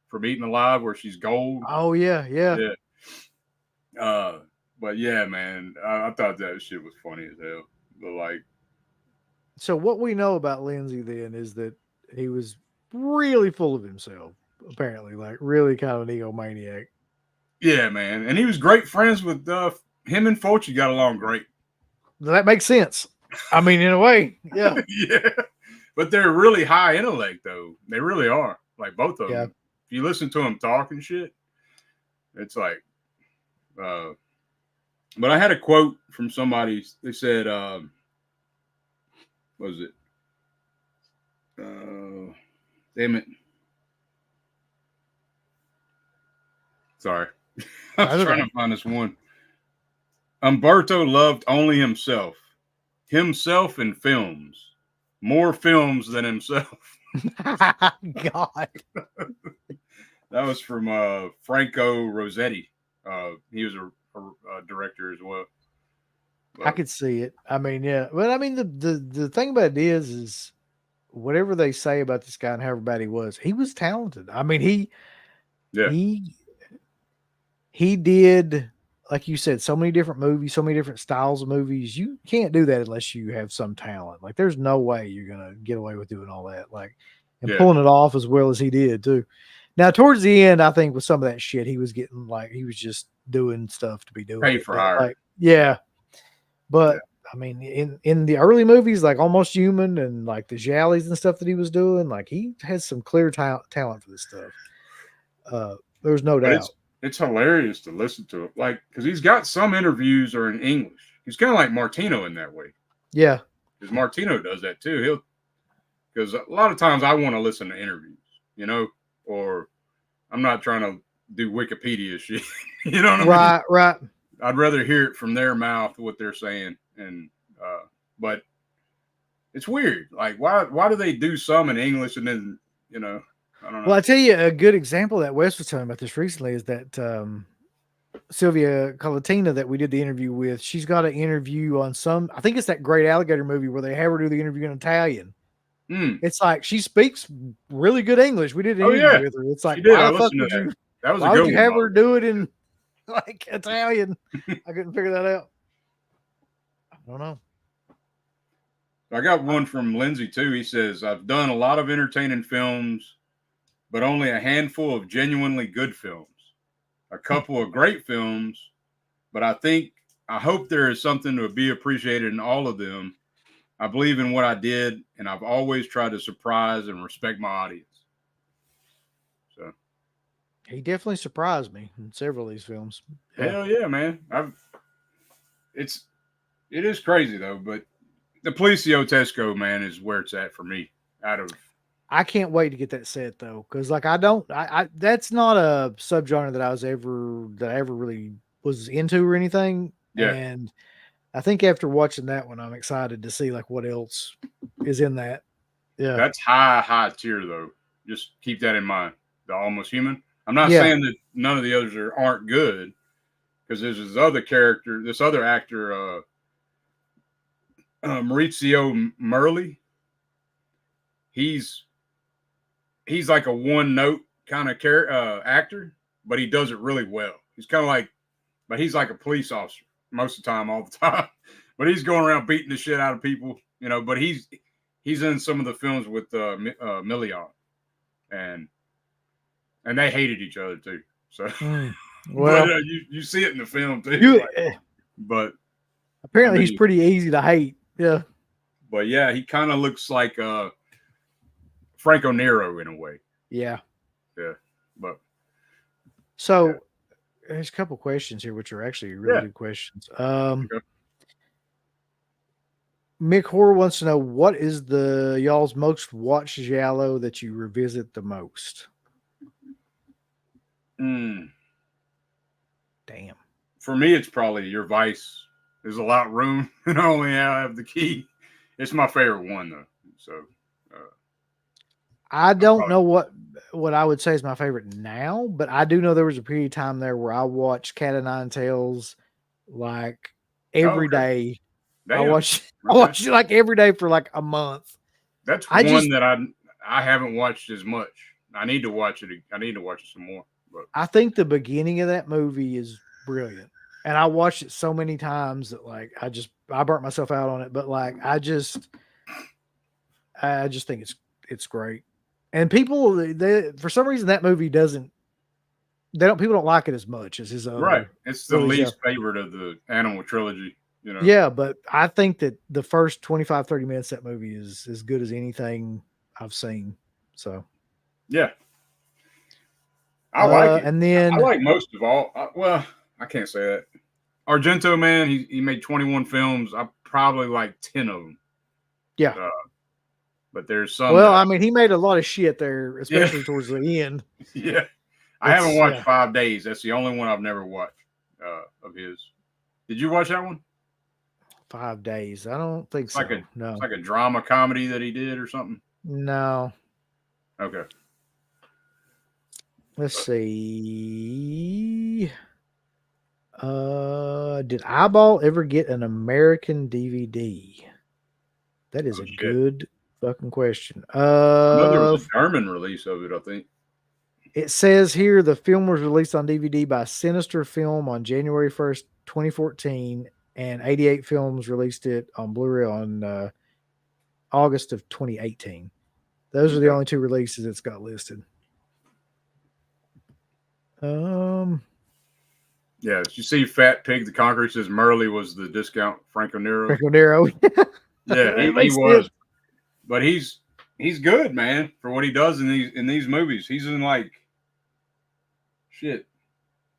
from Eaten Alive, where she's gold.
Oh yeah.
But yeah, man, I thought that shit was funny as hell. But like,
so what we know about Lenzi then is that he was really full of himself, apparently, like really kind of an egomaniac.
Yeah, man. And he was great friends with him and Fulci got along great.
That makes sense. I mean, in a way, yeah.
Yeah. But they're really high intellect, though. They really are. Like both of them. If you listen to them talk and shit, it's like but I had a quote from somebody. They said, what was it? Damn it. Sorry. I was trying to find this one. Umberto loved only himself in films. More films than himself.
God.
That was from Franco Rossetti. He was a director as well. But
I could see it. I mean, yeah. But I mean, the thing about it is whatever they say about this guy and how everybody was, he was talented. I mean, he did, like you said, so many different movies, so many different styles of movies. You can't do that unless you have some talent. Like, there's no way you're gonna get away with doing all that. Like, and pulling it off as well as he did too. Now, towards the end, I think with some of that shit, he was getting like he was just doing stuff to be doing.
Pay for hire.
Like, yeah. But I mean, in the early movies, like Almost Human and like the Jallies and stuff that he was doing, like he has some clear talent for this stuff. There's no doubt.
It's hilarious to listen to it, like, because he's got some interviews are in English. He's kind of like Martino in that way.
Yeah,
because Martino does that too. Because a lot of times I want to listen to interviews, or I'm not trying to do Wikipedia shit. You know what I mean?
Right.
I'd rather hear it from their mouth what they're saying, and but it's weird. Like, why do they do some in English and then you know, I don't know.
Well, I tell you a good example that Wes was telling me about this recently is that Sylvia Colatina that we did the interview with. She's got an interview on some. I think it's that Great Alligator movie where they have her do the interview in Italian. It's like she speaks really good English. We did an
Oh
interview
yeah,
with her. It's like,
she did.
why
I
the fuck
listened to
would
that.
you?
That was
Why
a
would
good
you
one.
have her do it in like Italian? I couldn't figure that out. I don't know.
I got one from Lenzi too. He says, "I've done a lot of entertaining films, but only a handful of genuinely good films. A couple of great films, but I hope there is something to be appreciated in all of them. I believe in what I did, and I've always tried to surprise and respect my audience." So
He definitely surprised me in several of these films.
hell yeah, man. It is crazy though, but the Policio Tesco, man, is where it's at for me.
I can't wait to get that set though, because like I that's not a subgenre that I ever really was into or anything.
Yeah.
And I think after watching that one, I'm excited to see like what else is in that. Yeah.
That's high tier though. Just keep that in mind. The Almost Human. I'm not
Yeah.
saying that none of the others aren't good, because there's this other actor, Maurizio Merli. He's like a one note kind of actor, but he does it really well. He's kind of like, but he's like a police officer most of the time, all the time. But he's going around beating the shit out of people, you know. But he's in some of the films with Million, and they hated each other too. So,
well,
but, you see it in the film too. But
apparently, he's pretty easy to hate. Yeah.
But yeah, he kind of looks like Franco Nero in a way.
Yeah.
Yeah. But
so there's a couple questions here, which are actually really good questions. Mick Horror wants to know, what is y'all's most watched giallo that you revisit the most?
Damn.
For
me, it's probably Your Vice. There's a lot of room, and I only have the key. It's my favorite one though. So
I don't know what I would say is my favorite now, but I do know there was a period of time there where I watched Cat of Nine Tails like every day. Damn. I watched it like every day for like a month.
That's one that I haven't watched as much. I need to watch it. I need to watch it some more. But
I think the beginning of that movie is brilliant, and I watched it so many times that like I burnt myself out on it. But like I just think it's great. And people, for some reason, that movie people don't like it as much as his other.
Right. It's the least favorite of the Animal trilogy, you know?
Yeah, but I think that the first 25, 30 minutes of that movie is as good as anything I've seen. So,
yeah. I like it.
And then
I like most of all. Well, I can't say that. Argento, man, he made 21 films. I probably like 10 of them.
Yeah.
But there's some.
Well, I mean, he made a lot of shit there, especially towards the end.
Yeah. I haven't watched 5 Days. That's the only one I've never watched of his. Did you watch that one?
5 Days. I don't think so. No.
It's like a drama comedy that he did or something.
No.
Okay.
Let's see. Did Eyeball ever get an American DVD? That is a good fucking question.
I know there was a German release of it, I think.
It says here the film was released on DVD by Sinister Film on January 1st, 2014, and 88 Films released it on Blu-ray on August of 2018. Those are the only 2 releases it's got listed.
Yeah, did you see Fat Pig the Conqueror says Merle was the discount Franco Nero?
Franco Nero.
Yeah, he was. But he's good, man, for what he does in these movies. He's in like shit.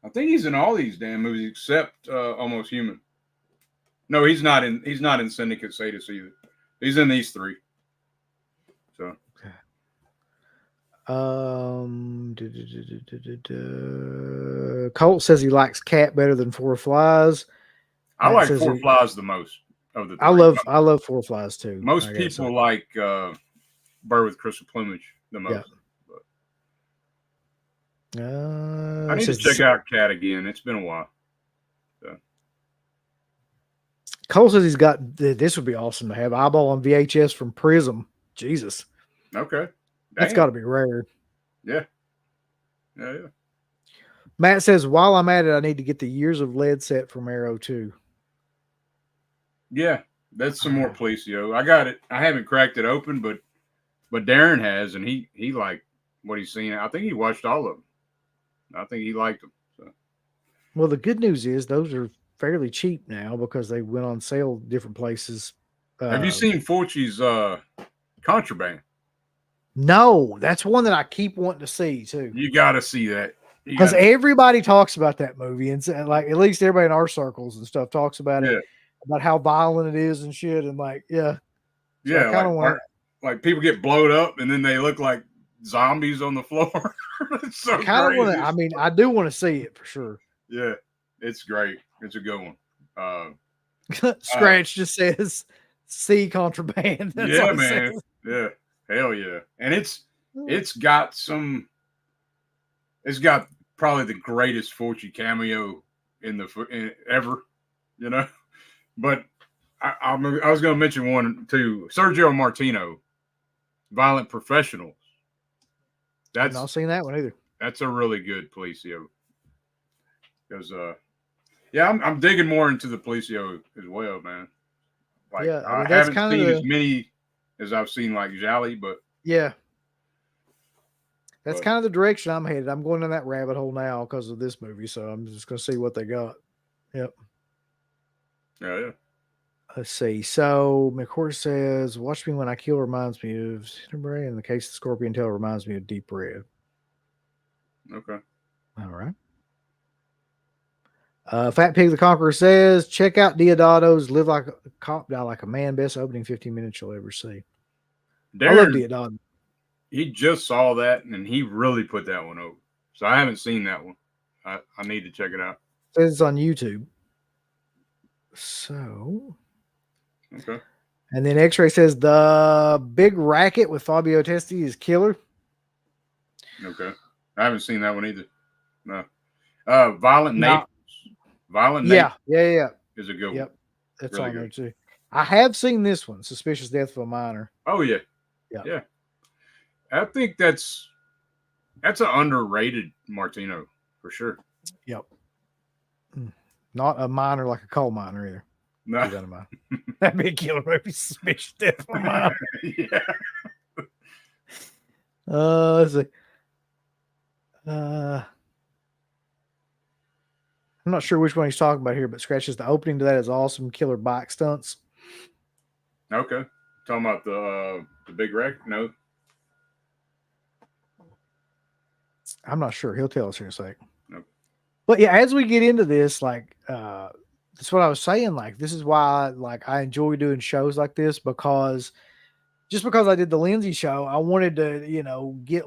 I think he's in all these damn movies except Almost Human. No, he's not in Syndicate Sadist either. He's in these 3. So
Colt says he likes Cat better than Four Flies.
I like Four Flies the most of the 3.
I love Four Flies too.
Most people like Bird with Crystal Plumage the most. I need to check out Cat again. It's been a while. So.
Cole says he's got this. Would be awesome to have Eyeball on VHS from Prism. Jesus.
Okay.
That's got to be rare.
Yeah.
Matt says, while I'm at it, I need to get the Years of Lead set from Arrow 2.
Yeah, that's some more Policio. I got it. I haven't cracked it open, but Darren has, and he liked what he's seen. I think he watched all of them. I think he liked them. So.
Well, the good news is those are fairly cheap now because they went on sale different places.
Have you seen Fulci's Contraband?
No, that's one that I keep wanting to see too.
You got to see that.
Because everybody talks about that movie, and like at least everybody in our circles and stuff talks about it, about how violent it is and shit, and like, So I kind of want
like people get blowed up and then they look like zombies on the floor. It's so
kind of want to. I mean, I do want to see it for sure.
Yeah, it's great. It's a good one.
Scratch just says "See Contraband." That's
yeah, man. Says. Yeah, hell yeah, and it's got some. It's got probably the greatest Fulci cameo in ever, you know. But I was going to mention one too. Sergio Martino, Violent Professionals.
I've not seen that one either.
That's a really good Policio. Because I'm digging more into the Policio as well, man. Like, I haven't seen as many as I've seen like Jolly, but
that's kind of the direction I'm headed. I'm going down that rabbit hole now because of this movie, so I'm just going to see what they got. Yep.
Yeah.
Let's see. So McCourt says, "Watch Me When I Kill" reminds me of Cinderella. In the case of Scorpion Tail, reminds me of Deep Red.
Okay.
All right. Fat Pig the Conqueror says, "Check out Diodado's Live Like a Cop, Die Like a Man. Best opening 15 minutes you'll ever see."
Darren,
I love Diodato.
He just saw that and he really put that one over. So I haven't seen that one. I need to check it out.
It says it's on YouTube. So.
Okay.
And then X-Ray says The Big Racket with Fabio Testi is killer.
Okay. I haven't seen that one either. No. Violent Naples. Violent Naples.
Yeah.
Is a good one.
Yep. That's
really
on
good.
there too. I have seen this one, Suspicious Death of a Minor.
Oh yeah. Yeah. I think that's an underrated Martino for sure.
Yep. Not a minor like a coal miner either.
No.
That'd be a killer movie. Suspicious Death of a Minor.
Yeah.
Let's see. I'm not sure which one he's talking about here, but Scratches, the opening to that is awesome. Killer bike stunts.
Okay. Talking about the Big Wreck? No.
I'm not sure. He'll tell us here in a sec.
Nope.
But yeah, as we get into this, like, that's what I was saying. Like, this is why, like, I enjoy doing shows like this because I did the Lenzi show, I wanted to, get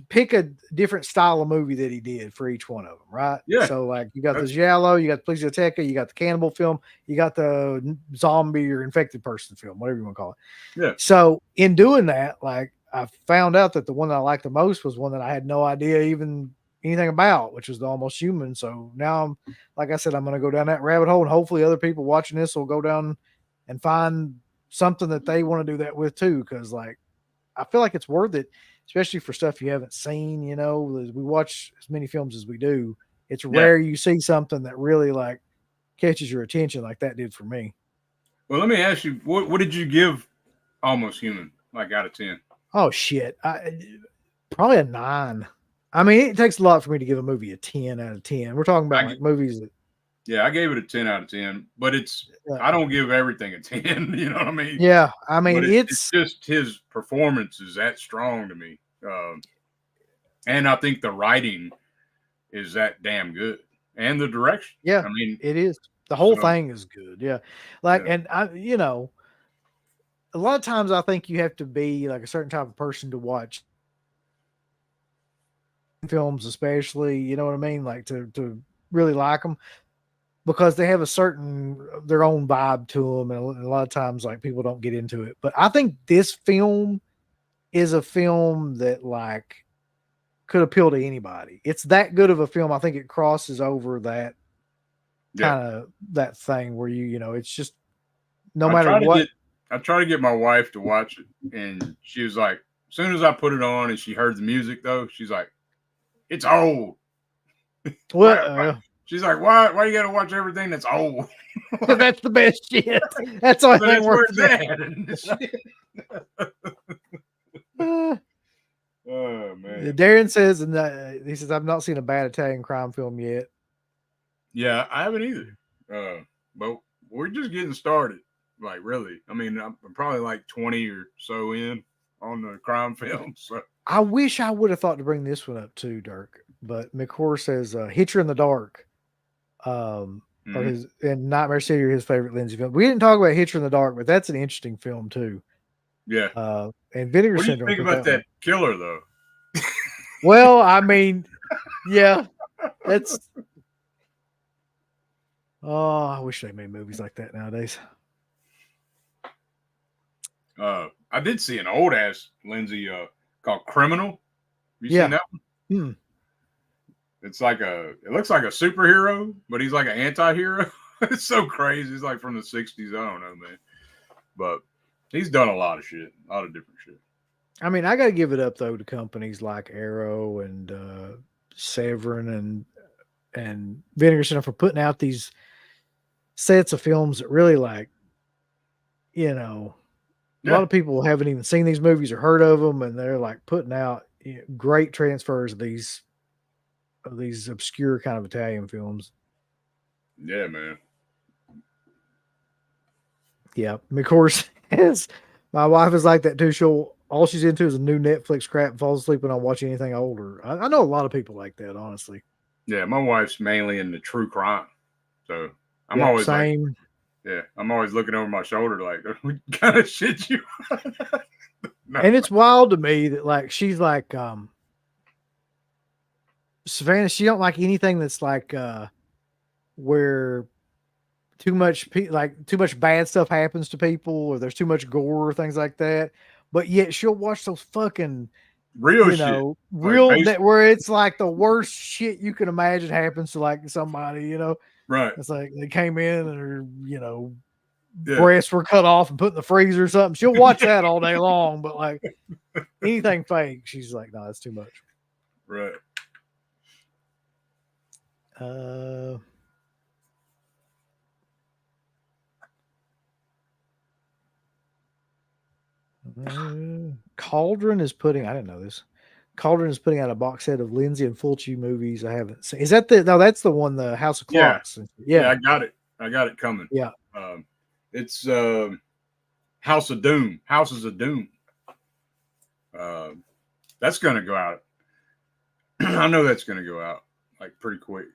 pick a different style of movie that he did for each one of them, right?
Yeah.
So, like, you got the Giallo, you got the Polizoteca, you got the cannibal film, you got the zombie or infected person film, whatever you want to call it.
Yeah.
So, in doing that, like, I found out that the one that I liked the most was one that I had no idea even anything about, which was the Almost Human. So now, like I said, I'm going to go down that rabbit hole, and hopefully other people watching this will go down and find something that they want to do that with too. Cause like, I feel like it's worth it, especially for stuff you haven't seen, as we watch as many films as we do. It's rare you see something that really like catches your attention like that did for me.
Well, let me ask you, what did you give Almost Human, like out of 10?
Oh shit. Probably a 9. I mean, it takes a lot for me to give a movie a 10 out of 10. We're talking about movies that.
Yeah, I gave it a 10 out of 10, but I don't give everything a 10. You know what I mean?
Yeah. I mean,
it's just his performance is that strong to me. And I think the writing is that damn good. And the direction.
Yeah.
I mean,
it is. The whole thing is good. Yeah. Like, and a lot of times I think you have to be like a certain type of person to watch films, especially, you know what I mean? Like to really like them because they have their own vibe to them. And a lot of times like people don't get into it, but I think this film is a film that like could appeal to anybody. It's that good of a film. I think it crosses over that kind of that thing where it's just no matter what.
I try to get my wife to watch it, and she was like, as soon as I put it on and she heard the music, though, she's like, it's old.
Well,
she's like, why you got to watch everything that's old?
That's the best shit. That's all that works.
Oh man.
Darren says, and he says, I've not seen a bad Italian crime film yet.
Yeah, I haven't either. But we're just getting started. Like, really. I mean, I'm probably like 20 or so in on the crime films. So.
I wish I would have thought to bring this one up too, Dirk. But McCord says Hitcher in the Dark. Or his and Nightmare City are his favorite Lenzi film. We didn't talk about Hitcher in the Dark, but that's an interesting film too.
Yeah.
And Vinegar
Syndrome. What do you think about that killer though?
Well, I mean, yeah, that's. Oh, I wish they made movies like that nowadays.
I did see an old ass Lenzi called Criminal. Have you seen that one? It looks like a superhero, but he's like an anti-hero. It's so crazy. It's like from the 60s. I don't know, man. But he's done a lot of shit, a lot of different shit.
I mean, I got to give it up though to companies like Arrow and Severin and Vinegar Syndrome for putting out these sets of films that really a lot of people haven't even seen these movies or heard of them, and they're like putting out great transfers of these obscure kind of Italian films.
Yeah, man.
Yeah, of course, my wife is like that too. All she's into is a new Netflix crap and falls asleep when I watch anything older. I know a lot of people like that, honestly.
Yeah, my wife's mainly into true crime, so I'm always same. I'm always looking over my shoulder like, what kind of shit you?
No. And it's wild to me that she's like Savannah. She don't like anything that's like where too much bad stuff happens to people, or there's too much gore or things like that. But yet she'll watch those fucking
real shit,
where it's like the worst shit you can imagine happens to like somebody,
Right.
It's like they came in and breasts were cut off and put in the freezer or something. She'll watch that all day long, but like anything fake, she's like, no, that's too much.
Right.
Cauldron is putting, I didn't know this. Cauldron is putting out a box set of Lenzi and Fulci movies I haven't seen. Is that that's the one, the House of Clocks?
Yeah, I got it coming.
Yeah.
It's House of Doom. Houses of Doom. That's going to go out. I know that's going to go out like pretty quick.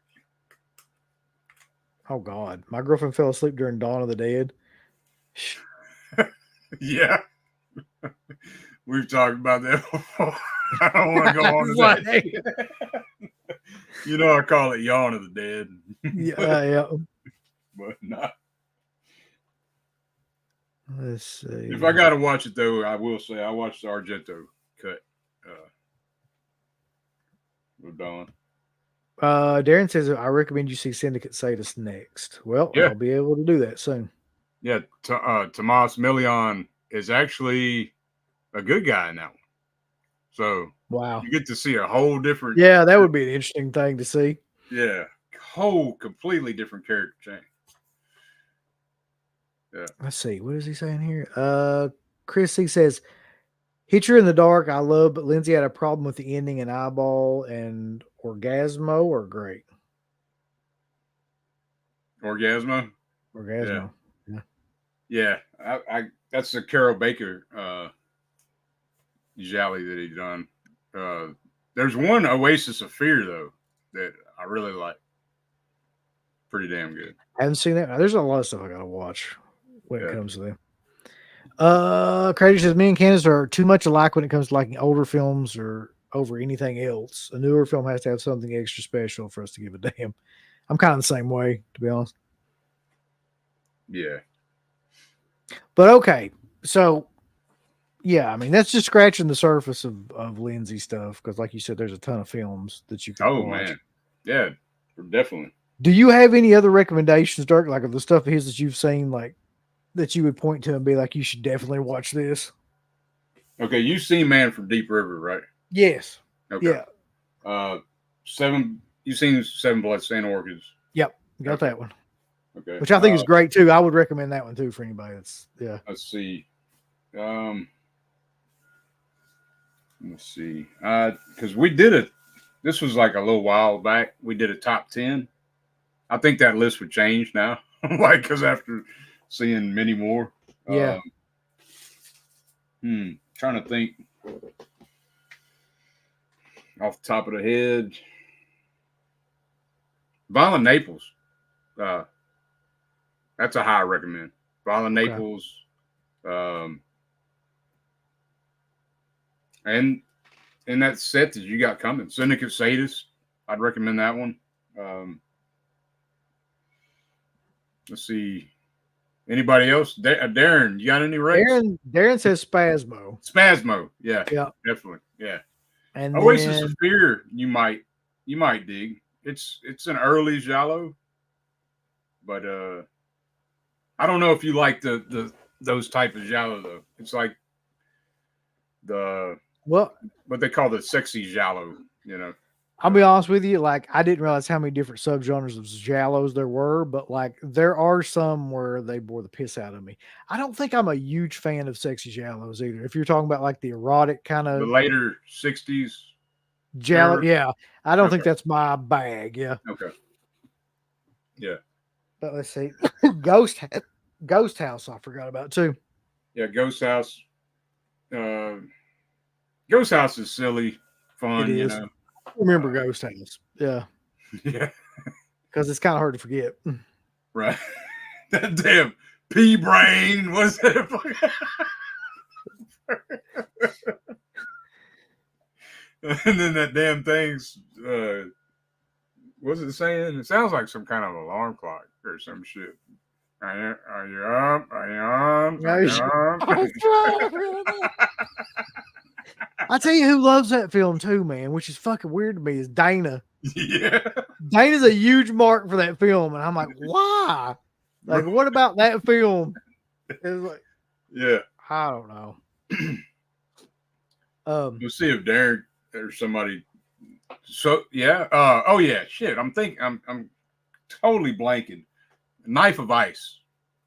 Oh God, my girlfriend fell asleep during Dawn of the Dead.
Yeah. We've talked about that before. I don't want to go on to that. I call it Yawn of the Dead.
Yeah.
But not.
Let's see.
If I got to watch it, though, I will say I watched the Argento cut with Dawn.
Darren says, I recommend you see Syndicate Sadist next. Well, I'll be able to do that soon.
Yeah, Tomas Milian is actually a good guy in that one. So
wow,
you get to see a whole different.
Yeah, that would be an interesting thing to see.
Yeah, whole completely different character change. Yeah.
Let's see. What is he saying here? Chris C says, Hitcher in the Dark, I love, but Lenzi had a problem with the ending and Eyeball and Orgasmo are great.
Orgasmo. Yeah. I that's the Carol Baker Jolly that he done. There's one Oasis of Fear though that I really like. Pretty damn good.
I haven't seen that. There's a lot of stuff I gotta watch when it comes to them. Crazy says, me and Candace are too much alike when it comes to liking older films or over anything else. A newer film has to have something extra special for us to give a damn. I'm kind of the same way, to be honest.
Yeah.
But okay, so Yeah, I mean that's just scratching the surface of Lenzi stuff because, like you said, there's a ton of films that you could
Oh
watch.
man, yeah, definitely.
Do you have any other recommendations, Dirk, like of the stuff of his that you've seen, like that you would point to and be like, you should definitely watch this?
Okay, you've seen Man from Deep River, right?
Yes.
Okay.
Yeah.
Seven. You've seen Seven Blood Saint Orchids.
Yep. Got
Okay.
that one.
Okay.
Which I think is great too. I would recommend that one too for anybody that's
Let's see. Let's see. Because we did it. This was like a little while back. We did a top 10. I think that list would change now. Like, because after seeing many more.
Yeah.
Trying to think off the top of the head. Violent Naples. That's a high recommend. Violent Naples. And in that set that you got coming, Syndicate Sadist, I'd recommend that one. Let's see. Anybody else? Darren, you got any recs?
Darren says Spasmo.
Spasmo, yeah, definitely, yeah. And Oasis of Fear, you might dig. It's an early giallo, but I don't know if you like those type of giallo though. It's like what they call the sexy giallo, you know.
I'll be honest with you, like I didn't realize how many different subgenres of giallos there were, but like there are some where they bore the piss out of me. I don't think I'm a huge fan of sexy giallos either. If you're talking about like the erotic kind of
the later 60s
giallo, yeah, I don't think that's my bag. Yeah.
Okay. Yeah.
But let's see, Ghost House, I forgot about too.
Yeah, Ghost House. Ghost House is silly, fun. You know.
I remember Ghost House. Yeah.
Yeah.
Because it's kind of hard to forget.
Right. That damn pea brain. What's that? And then that damn thing's what's it saying? It sounds like some kind of alarm clock or some shit. Are you up? Are you up?
I tell you who loves that film too, man, which is fucking weird to me, is Dana.
Yeah.
Dana's a huge mark for that film. And I'm like, why? Like, what about that film? It's like,
yeah.
I don't know.
We'll see if Darren or somebody. So yeah. Oh yeah. Shit. I'm totally blanking. Knife of Ice.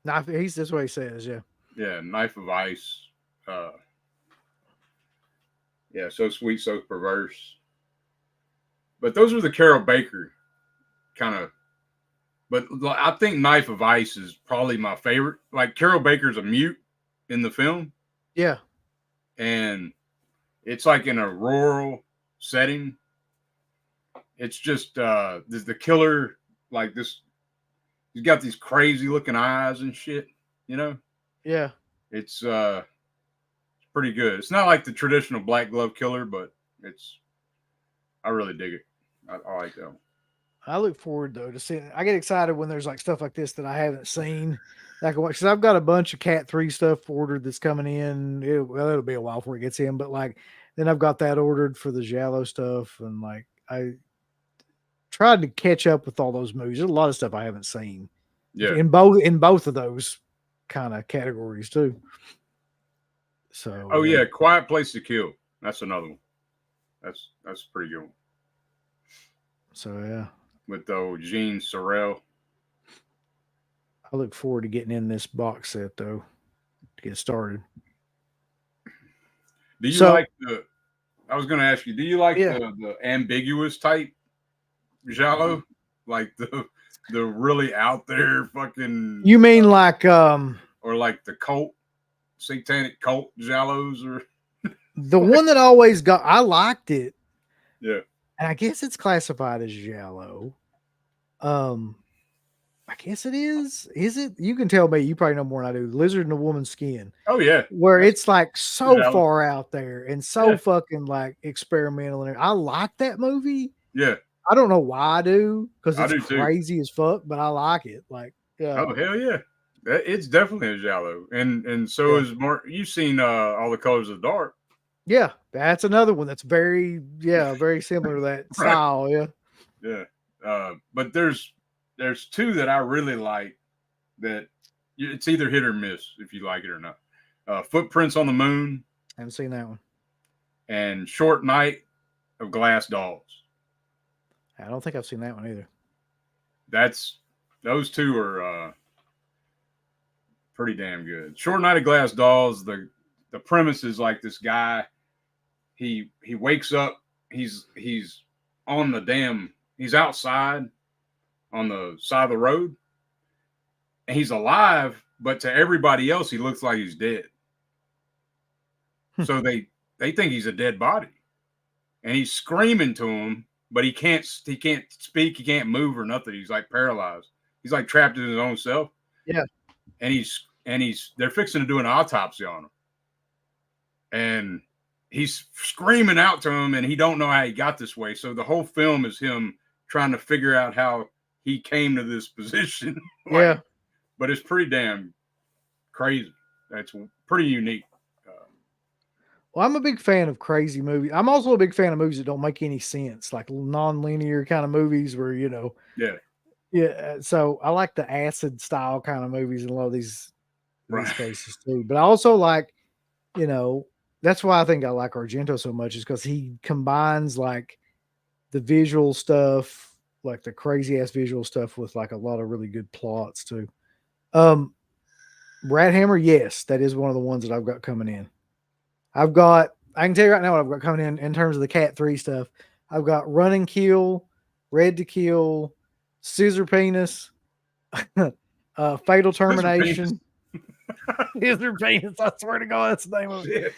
That's what he says. Yeah.
Yeah. Knife of Ice. Yeah. So Sweet, So Perverse. But those are the Carol Baker kind of. But I think Knife of Ice is probably my favorite. Like Carol Baker's a mute in the film.
Yeah.
And it's like in a rural setting. It's just the killer, like this. He's got these crazy looking eyes and shit, you know?
Yeah.
It's pretty good. It's not like the traditional black glove killer, but I really dig it. I like that one. I
look forward though to seeing. I get excited when there's like stuff like this that I haven't seen. I can watch because I've got a bunch of Cat 3 stuff ordered that's coming in. It'll be a while before it gets in, but like then I've got that ordered for the giallo stuff, and like I tried to catch up with all those movies. There's a lot of stuff I haven't seen.
Yeah,
in both of those kind of categories too. So
yeah, Quiet Place to Kill. That's another one. That's a pretty good one.
So yeah,
with Gene Sorrell.
I look forward to getting in this box set though to get started.
Do you like the? I was going to ask you. Do you like the ambiguous type giallo, like the really out there fucking?
You mean like
or like the satanic cult giallos, or
the one that always got? I liked it.
Yeah.
And I guess it's classified as giallo. I guess it is. Is it? You can tell me. You probably know more than I do. Lizard in a Woman's Skin.
Oh yeah.
Where it's like so far out there and so fucking like experimental. And I like that movie.
Yeah.
I don't know why I do because it's crazy as fuck, but I like it. Like,
oh hell yeah. It's definitely a giallo, and so is Mark. You've seen All the Colors of the Dark.
Yeah, that's another one that's very similar to that
Right.
style. Yeah.
Yeah. But there's two that I really like that it's either hit or miss if you like it or not. Footprints on the Moon
I haven't seen that one.
and Short Night of Glass Dolls.
I don't think I've seen that one either.
Those two are pretty damn good. Short Night of Glass Dolls. The premise is like this guy. He wakes up. He's on the damn. He's outside on the side of the road, and he's alive. But to everybody else, he looks like he's dead. So they think he's a dead body, and he's screaming to him, but he can't speak, he can't move or nothing. He's like paralyzed. He's like trapped in his own self.
Yeah.
And they're fixing to do an autopsy on him, and he's screaming out to him, and he don't know how he got this way. So the whole film is him trying to figure out how he came to this position.
Yeah.
But it's pretty damn crazy. That's pretty unique.
Well, I'm a big fan of crazy movies. I'm also a big fan of movies that don't make any sense, like non-linear kind of movies where, yeah. So I like the acid style kind of movies in a lot of these cases too. But I also like, that's why I think I like Argento so much, is because he combines like the visual stuff, like the crazy ass visual stuff, with like a lot of really good plots too. Rat Hammer, yes, that is one of the ones that I've got coming in. I can tell you right now what I've got coming in terms of the Cat 3 stuff. I've got Run and Kill, Red to Kill, Scissor Penis, Fatal Termination. Scissor Penis, I swear to God, that's the name of it.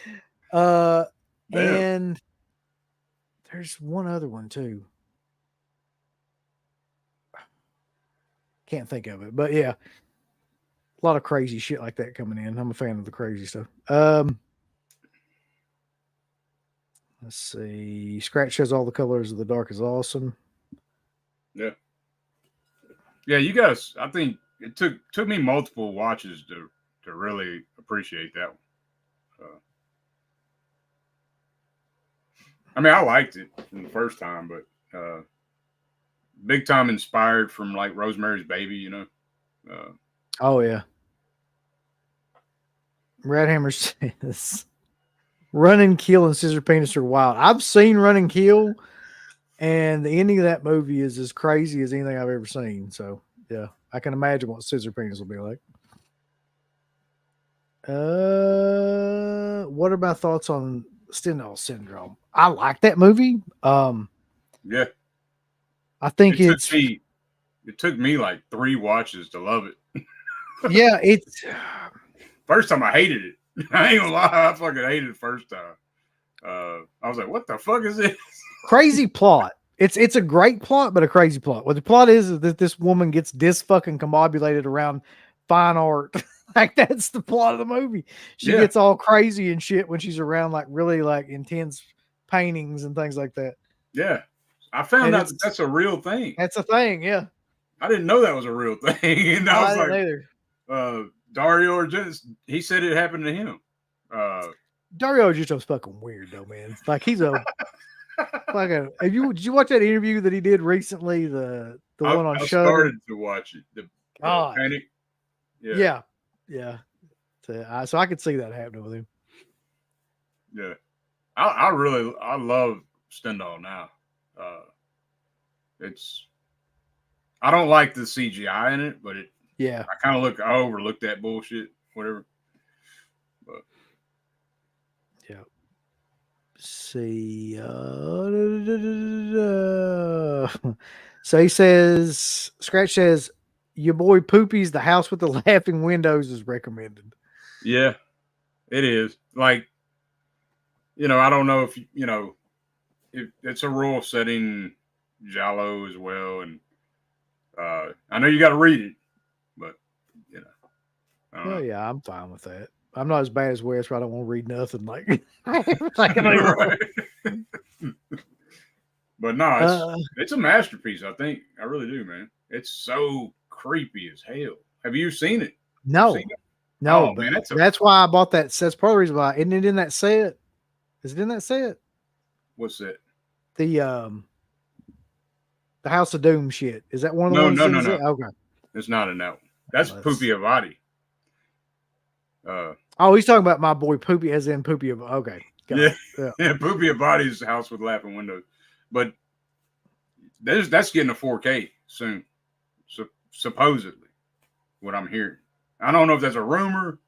And there's one other one too. Can't think of it, but yeah. A lot of crazy shit like that coming in. I'm a fan of the crazy stuff. Let's see. Scratch Says All the Colors of the Dark is awesome.
Yeah. Yeah, you guys, I think it took me multiple watches to really appreciate that one. I mean, I liked it from the first time, but big time inspired from like Rosemary's Baby,
Oh, yeah. Rat Hammer says Run and Kill and Scissor Penis are wild. I've seen Run and Kill, and the ending of that movie is as crazy as anything I've ever seen. So, yeah, I can imagine what Scissor Penis will be like. What are my thoughts on Stendhal Syndrome? I like that movie.
Yeah.
I think
it took me like 3 watches to love it.
Yeah, it's
first time I hated it. I ain't gonna lie, I fucking hated it first time. I was like, what the fuck is this?
Crazy plot. It's a great plot, but a crazy plot. What the plot is that this woman gets fucking combobulated around fine art. Like, that's the plot of the movie. She gets all crazy and shit when she's around like really like intense paintings and things like that.
Yeah. I found out that's a real thing.
That's a thing, yeah.
I didn't know that was a real thing. And I was like,
either.
Dario Argento, he said it happened to him.
Dario Argento's fucking weird though, man. Like, he's a fucking. Did you watch that interview that he did recently? The one on Shudder?
I started to watch it. The Panic.
Yeah. So I could see that happening with him.
Yeah, I love Stendhal now. I don't like the CGI in it, but I overlook that bullshit, whatever. But
yeah. See, so he says, Scratch says, your boy Poopy's The House with the Laughing Windows is recommended.
Yeah, it is. Like, I don't know if it's a rural setting, giallo as well, and I know you got to read it, but
yeah, I'm fine with that. I'm not as bad as Wes, where I don't want to read nothing. Like,
But no, it's a masterpiece. I think I really do, man. It's so creepy as hell. Have you seen it?
No,
seen it?
no,
Oh
but
man,
that's why I bought that. That's part of the reason why. Isn't it in that set? Is it in that set?
what's that?
The House of Doom shit. Is that one of the
No,
ones
no,
in
no,
the set?
no.
Okay.
It's not in that one. That's Poopy Avati.
Oh, he's talking about my boy Poopy, as in Poopy of. Okay.
Yeah. Poopy Avati's House with Laughing Windows. But that's getting a 4K soon. So supposedly, what I'm hearing. I don't know if that's a rumor,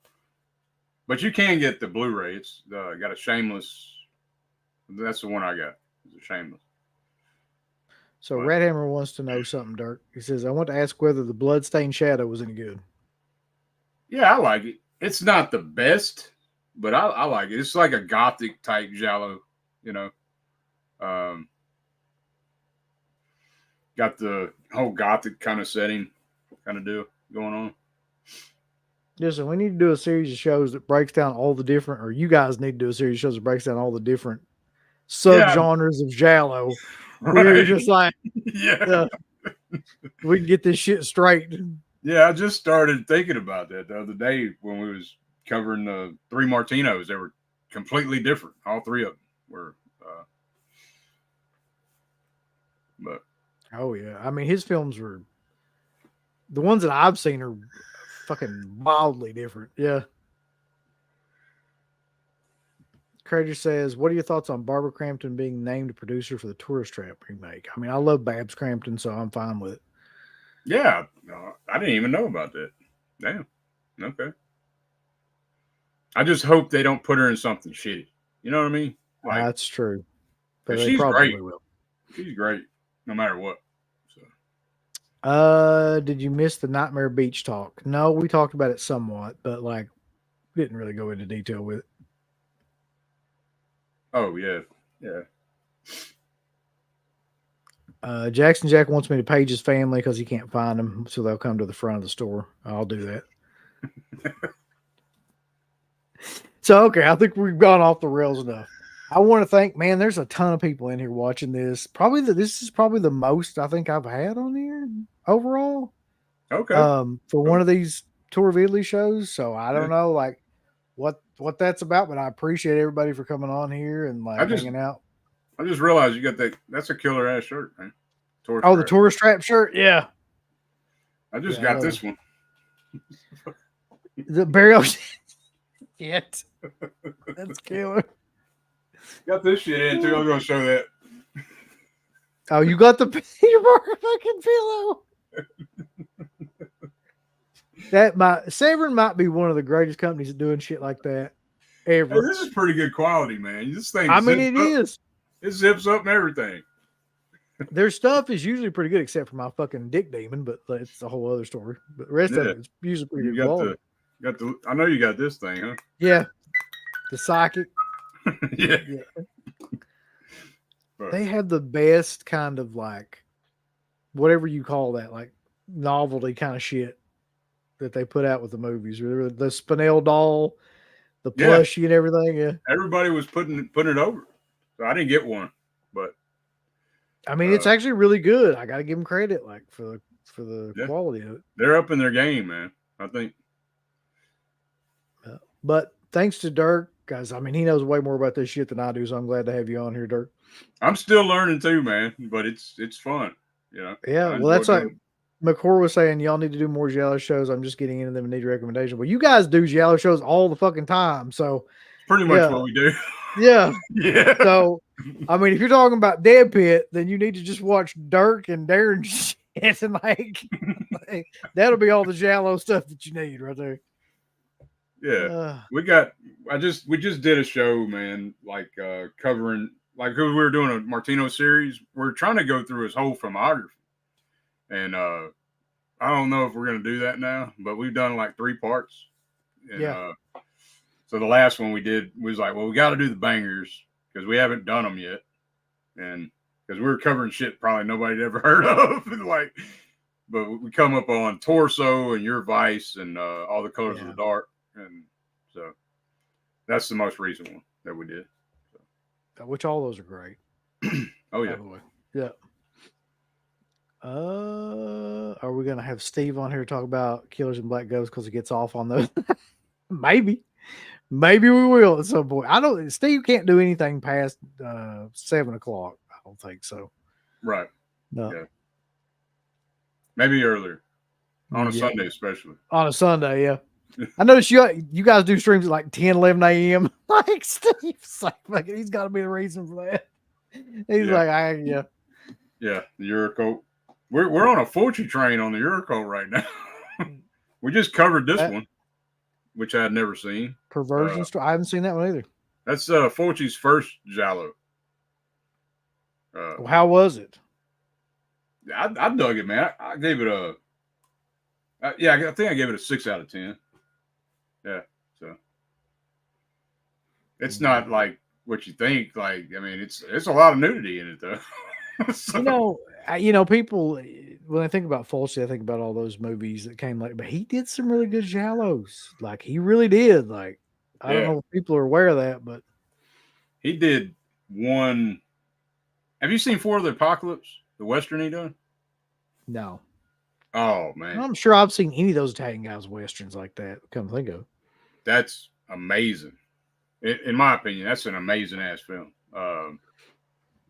but you can get the Blu-ray. It's got a Shameless. That's the one I got. It's a Shameless.
So Red Hammer wants to know something, Dirk. He says, I want to ask whether the Bloodstained Shadow was any good.
Yeah, I like it. It's not the best, but I like it. It's like a gothic type giallo, you know. Got the whole gothic kind of setting, kind of deal going on.
Listen, we need to do a series of shows that breaks down all the different, or you guys need to do a series of shows that breaks down all the different subgenres of giallo.
Right.
We're just like,
yeah,
we can get this shit straight.
Yeah, I just started thinking about that the other day when we was covering the Three Martinos. They were completely different. All three of them were. But
oh yeah, I mean his films were the ones that I've seen are fucking wildly different. Yeah. Crater says, what are your thoughts on Barbara Crampton being named producer for the Tourist Trap remake? I mean, I love Babs Crampton, so I'm fine with it.
Yeah, I didn't even know about that. Damn. Okay. I just hope they don't put her in something shitty. You know what I mean?
Like, that's true.
But she's great. Will. She's great, no matter what.
So. Did you miss the Nightmare Beach talk? No, we talked about it somewhat, but like, didn't really go into detail with it.
Oh yeah, yeah.
Jackson Jack wants me to page his family because he can't find them, so they'll come to the front of the store. I'll do that. So, okay, I think we've gone off the rails enough. I want to thank, man, there's a ton of people in here watching this. This is probably the most I think I've had on here overall.
Okay.
For one of these Tour of Italy shows. So I don't know like what that's about, but I appreciate everybody for coming on here and like hanging out.
I just realized you got that's a killer ass shirt, man.
The Tourist Trap shirt? Yeah.
I just got this one.
The burial shit. That's killer.
Got this shit in too. I'm gonna show that.
Oh, you got the Peter Parker fucking pillow. Severin might be one of the greatest companies at doing shit like that ever.
Hey, this is pretty good quality, man. This thing.
I mean, it is.
It zips up and everything.
Their stuff is usually pretty good, except for my fucking dick demon, but it's a whole other story. But the rest of it is usually pretty good quality.
I know you got this thing, huh?
Yeah. The psychic.
yeah.
They have the best kind of like whatever you call that, like novelty kind of shit that they put out with the movies. The Spinel doll, the plushie and everything. Yeah.
Everybody was putting it over. So I didn't get one, but
I mean it's actually really good. I gotta give them credit like for the quality of it.
They're up in their game, man. I think.
But thanks to Dirk, guys. I mean, he knows way more about this shit than I do, so I'm glad to have you on here, Dirk.
I'm still learning too, man. But it's fun, you know.
Yeah, well, that's like McCord was saying. Y'all need to do more giallo shows. I'm just getting into them and need a recommendation. Well, you guys do giallo shows all the fucking time, so
pretty much what we do.
Yeah.
Yeah.
So, I mean, if you're talking about DEADPIT, then you need to just watch Dirk and Darren shit, and like that'll be all the giallo stuff that you need right there.
Yeah, we just did a show, man, like covering like we were doing a Martino series. We're trying to go through his whole filmography, and I don't know if we're gonna do that now, but we've done like 3 parts. And, so the last one we did was like, well, we got to do the bangers because we haven't done them yet, and because we were covering shit probably nobody'd ever heard of, and like, but we come up on Torso and Your Vice and All the Colors of the Dark. And so that's the most recent one that we did.
So. Which all those are great.
Oh, yeah.
Yeah. Are we gonna have Steve on here to talk about Killers and Black Ghosts because he gets off on those? Maybe we will at some point. I don't. Steve can't do anything past 7 o'clock. I don't think so.
Right.
No.
Yeah. Maybe earlier on a Sunday, especially
on a Sunday. Yeah. I noticed you guys do streams at like 10, 11 a.m. Like Steve's like, he's got to be the reason for that. He's like, yeah.
Yeah, the Eurocult. We're on a Fulci train on the Eurocult right now. We just covered this one, which I had never seen.
Perversion Story. I haven't seen that one either.
That's Fulci's first giallo.
Well, how was it?
I dug it, man. I gave it a. I think I gave it a 6 out of 10. Yeah, so it's not like what you think. Like, I mean, it's a lot of nudity in it, though. So.
People when I think about Fulci, I think about all those movies that came later. But he did some really good giallos. Like he really did. Like I don't know if people are aware of that, but
he did one. Have you seen For the Apocalypse? The Western he done?
No.
Oh man,
I'm sure I've seen any of those Italian guys westerns like that. Come think of.
That's amazing. In my opinion, that's an amazing ass film.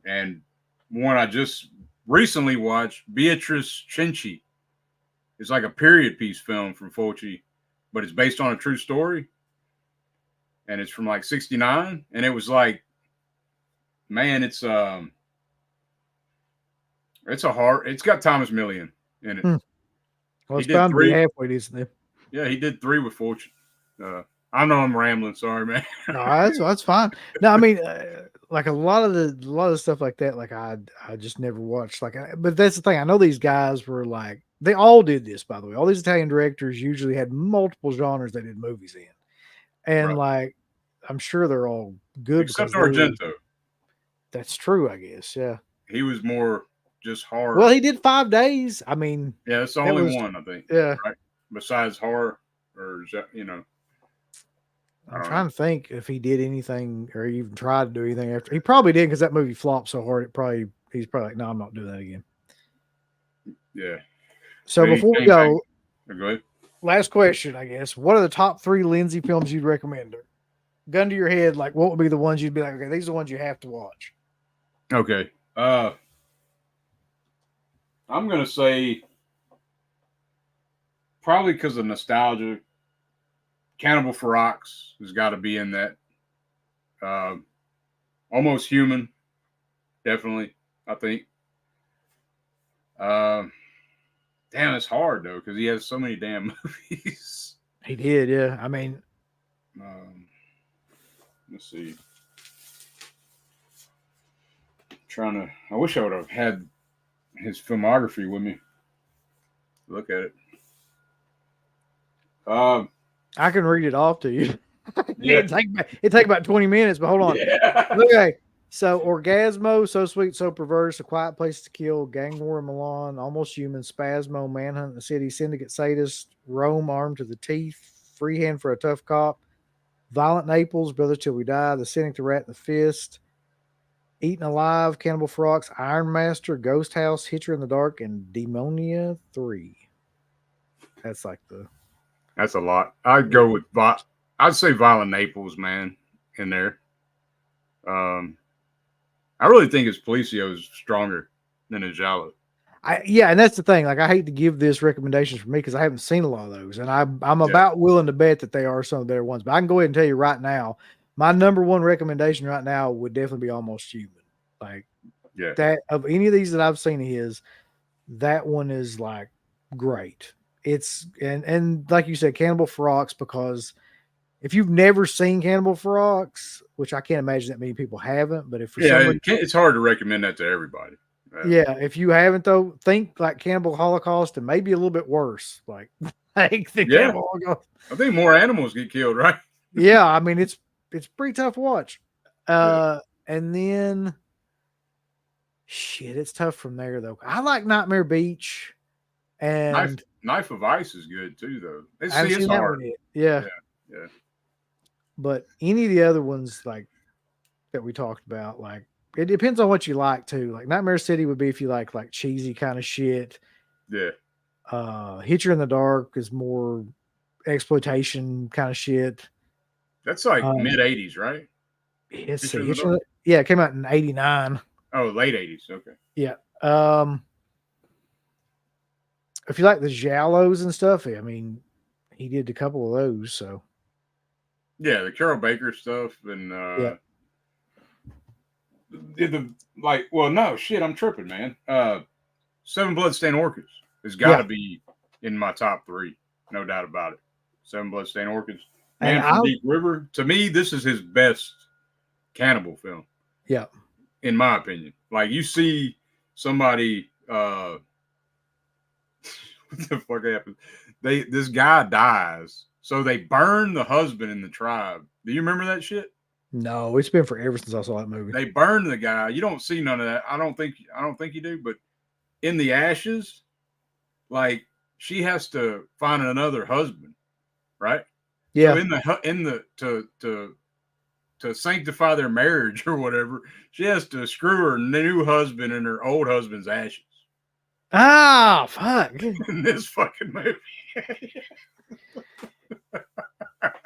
And one I just recently watched, Beatrice Cenci. It's like a period piece film from Fulci, but it's based on a true story. And it's from like 1969. And it was like, man, it's got Thomas Millian in it.
Well, it's bound to be halfway decent.
Yeah, he did 3 with Fulci. I know I'm rambling. Sorry, man.
No, that's fine. No, I mean, like a lot of the stuff like that. Like I just never watched. But that's the thing. I know these guys were like they all did this. By the way, all these Italian directors usually had multiple genres they did movies in, and like I'm sure they're all good.
Except Argento.
That's true, I guess. Yeah,
he was more just horror.
Well, he did 5 days. I mean,
yeah, it's the only one I think.
Yeah,
right. Besides horror, or
I'm trying to think if he did anything or even tried to do anything after. He probably did because that movie flopped so hard. He's probably like, no, I'm not doing that again.
Yeah.
So before we go,
ahead.
Last question, I guess. What are the top 3 Lenzi films you'd recommend? Gun to your head, like what would be the ones you'd be like, okay, these are the ones you have to watch?
Okay. I'm gonna say probably because of nostalgia. Cannibal Ferox has got to be in that. Almost Human, definitely. I think. Damn, it's hard though because he has so many damn movies.
He did, yeah. I mean,
let's see. I wish I would have had his filmography with me. Look at it.
I can read it off to you. It'd take about 20 minutes, but hold on.
Yeah.
Okay. So Orgasmo, So Sweet, So Perverse, A Quiet Place to Kill, Gang War in Milan, Almost Human, Spasmo, Manhunt in the City, Syndicate Sadist, Rome, Armed to the Teeth, Freehand for a Tough Cop, Violent Naples, Brothers Till We Die, The Cynic, The Rat, The Fist, Eaten Alive, Cannibal Ferox, Iron Master, Ghost House, Hitcher in the Dark, and Demonia 3. That's
a lot. I'd go with I'd say Violent Naples, man, in there. I really think his Policio is stronger than his giallo.
And that's the thing. Like, I hate to give this recommendations for me because I haven't seen a lot of those, and I'm about willing to bet that they are some of the better ones. But I can go ahead and tell you right now, my number one recommendation right now would definitely be Almost Human. Like, that of any of these that I've seen of his, that one is like great. It's and like you said, Cannibal Ferox, because if you've never seen Cannibal Ferox, which I can't imagine that many people haven't, but if for some reason,
it's hard to recommend that to everybody.
If you haven't though, think like Cannibal Holocaust and maybe a little bit worse. Like the Cannibal Holocaust.
I think more animals get killed, right?
Yeah, I mean it's pretty tough to watch. And then it's tough from there though. I like Nightmare Beach and
Knife of Ice is good too, though. It's hard.
Yeah. But any of the other ones like that we talked about, like It depends on what you like too. Like Nightmare City would be if you like cheesy kind of shit.
Yeah.
Hitcher in the Dark is more exploitation kind of shit.
That's like mid 80s, right?
Let's see. Yeah, it came out in 89.
Oh, late 80s. Okay.
Yeah. If you like the Giallos and stuff, I mean, he did a couple of those. So.
Yeah, the Carol Baker stuff and no shit, I'm tripping, man. Seven Bloodstained Orchids has got to be in my top 3, no doubt about it. Seven Bloodstained Orchids, Man from Deep River. To me, this is his best cannibal film.
Yeah,
in my opinion. Like you see somebody, what the fuck happened? This guy dies, so they burn the husband in the tribe. Do you remember that shit?
No, it's been forever since I saw that movie.
They burn the guy. You don't see none of that. I don't think you do. But in the ashes, like she has to find another husband, right?
Yeah.
So to sanctify their marriage or whatever, she has to screw her new husband in her old husband's ashes.
Ah, fuck!
In this fucking movie.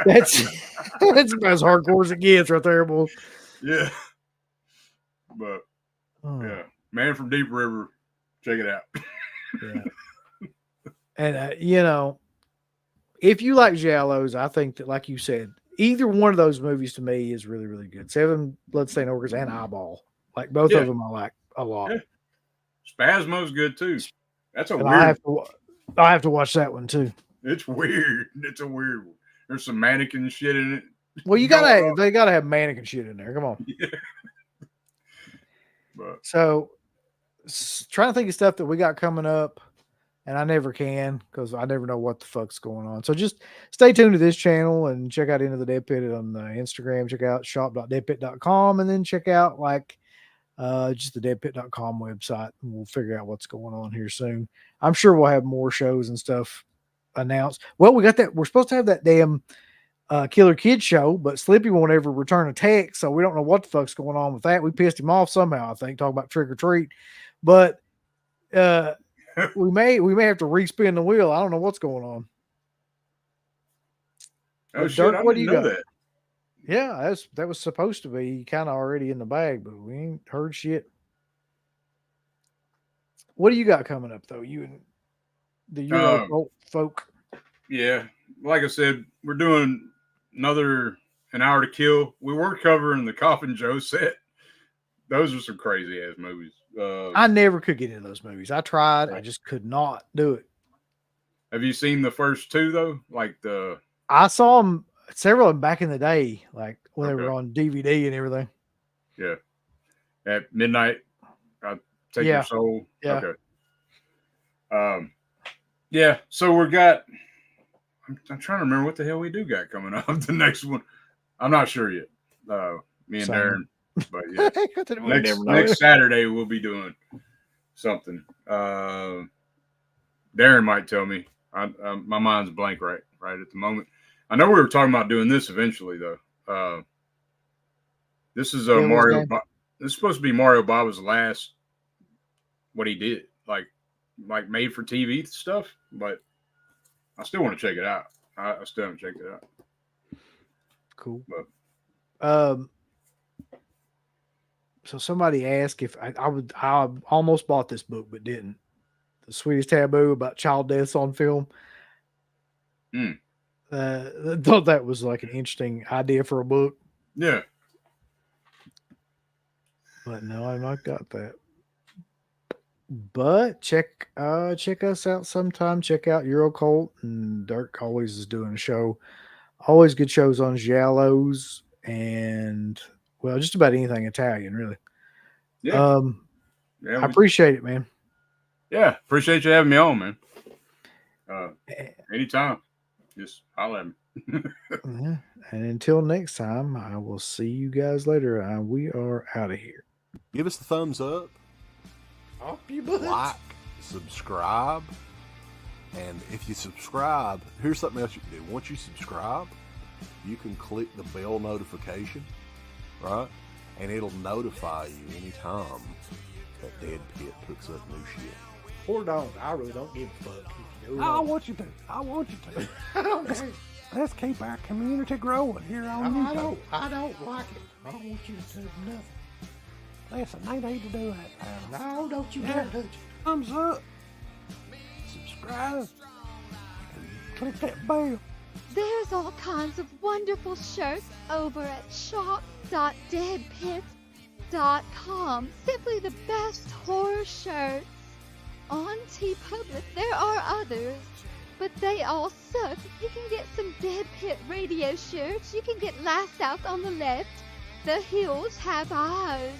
That's about as hardcore as it gets right there, boy.
Yeah. But yeah, Man from Deep River, check it out.
Yeah. And if you like Giallos, I think that, like you said, either one of those movies to me is really, really good. Seven Bloodstained Orchids and Eyeball, like both of them, I like a lot.
Yeah. Spasmo's good too. That's weird.
I have to watch that one too.
It's weird. It's a weird one. There's some mannequin shit in it.
Well, they gotta have mannequin shit in there. Come on.
Yeah. But,
so, trying to think of stuff that we got coming up, and I never can because I never know what the fuck's going on. So just stay tuned to this channel and check out Into the Dead Pit on Instagram. Check out shop.deadpit.com and then check out just the deadpit.com website, and we'll figure out what's going on here soon. I'm sure we'll have more shows and stuff announced. Well, we got that. We're supposed to have that damn Killer Kid show, but Slippy won't ever return a text, so we don't know what the fuck's going on with that. We pissed him off somehow, I think, talking about Trick or Treat, but we may have to respin the wheel. I don't know what's going on.
Oh shit! Dirk, what do you got? That.
Yeah, that was supposed to be kind of already in the bag, but we ain't heard shit. What do you got coming up though? You and the Euro folk.
Yeah, like I said, we're doing another An Hour to Kill. We were covering the Coffin Joe set. Those are some crazy ass movies.
I never could get into those movies. I tried. I just could not do it.
Have you seen the first two though?
I saw them, several of them back in the day, like when they were on DVD and everything.
Yeah. At midnight, I take your soul.
Yeah.
Okay. Yeah. So I'm trying to remember what the hell we do got coming up. The next one, I'm not sure yet. Me and Darren. But yeah, next Saturday we'll be doing something. Darren might tell me. My mind's blank right at the moment. I know we were talking about doing this eventually though. This is Mario. This is supposed to be Mario Baba's last. What he did, like made for TV stuff, but I still want to check it out. I still haven't checked it out.
Cool. But, so somebody asked if I almost bought this book, but didn't. The Sweetest Taboo about child deaths on film. I thought that was like an interesting idea for a book.
Yeah.
But no, I've not got that. But check us out sometime. Check out Eurocult, and Dirk always is doing a show. Always good shows on Giallos and just about anything Italian, really.
Yeah.
I appreciate it, man.
Yeah, appreciate you having me on, man. Anytime. Just holler at me.
Yeah. And until next time, I will see you guys later. We are out of here.
Give us the thumbs up.
Up you butt.
Like, subscribe. And if you subscribe, here's something else you can do. Once you subscribe, you can click the bell notification, right? and it'll notify you anytime that Dead Pit puts up new shit.
Or don't. I really don't give a fuck.
I want you to. I want you to.
I don't care.
Let's keep our community growing here on YouTube.
I don't like it. I don't want you to do nothing.
Listen, they need to do that, pal.
No, don't you dare touch it.
Thumbs up. Subscribe. And click that bell.
There's all kinds of wonderful shirts over at shop.deadpit.com. Simply the best horror shirts. On TeePublic, there are others, but they all suck. You can get some Dead Pit Radio shirts. You can get Last South on the Left. The Hills Have Eyes.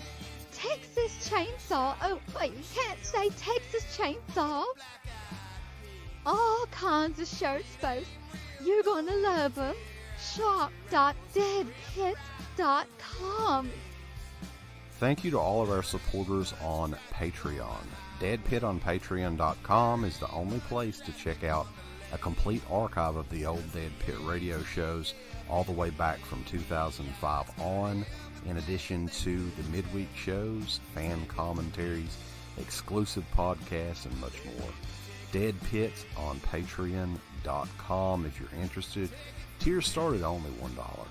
Texas Chainsaw. Oh, wait, you can't say Texas Chainsaw. All kinds of shirts, folks. You're gonna love them. Shop.deadpit.com.
Thank you to all of our supporters on Patreon. Dead Pit on Patreon.com is the only place to check out a complete archive of the old Dead Pit radio shows all the way back from 2005 on, in addition to the midweek shows, fan commentaries, exclusive podcasts, and much more. Dead Pit on Patreon.com if you're interested. Tiers start at only $1.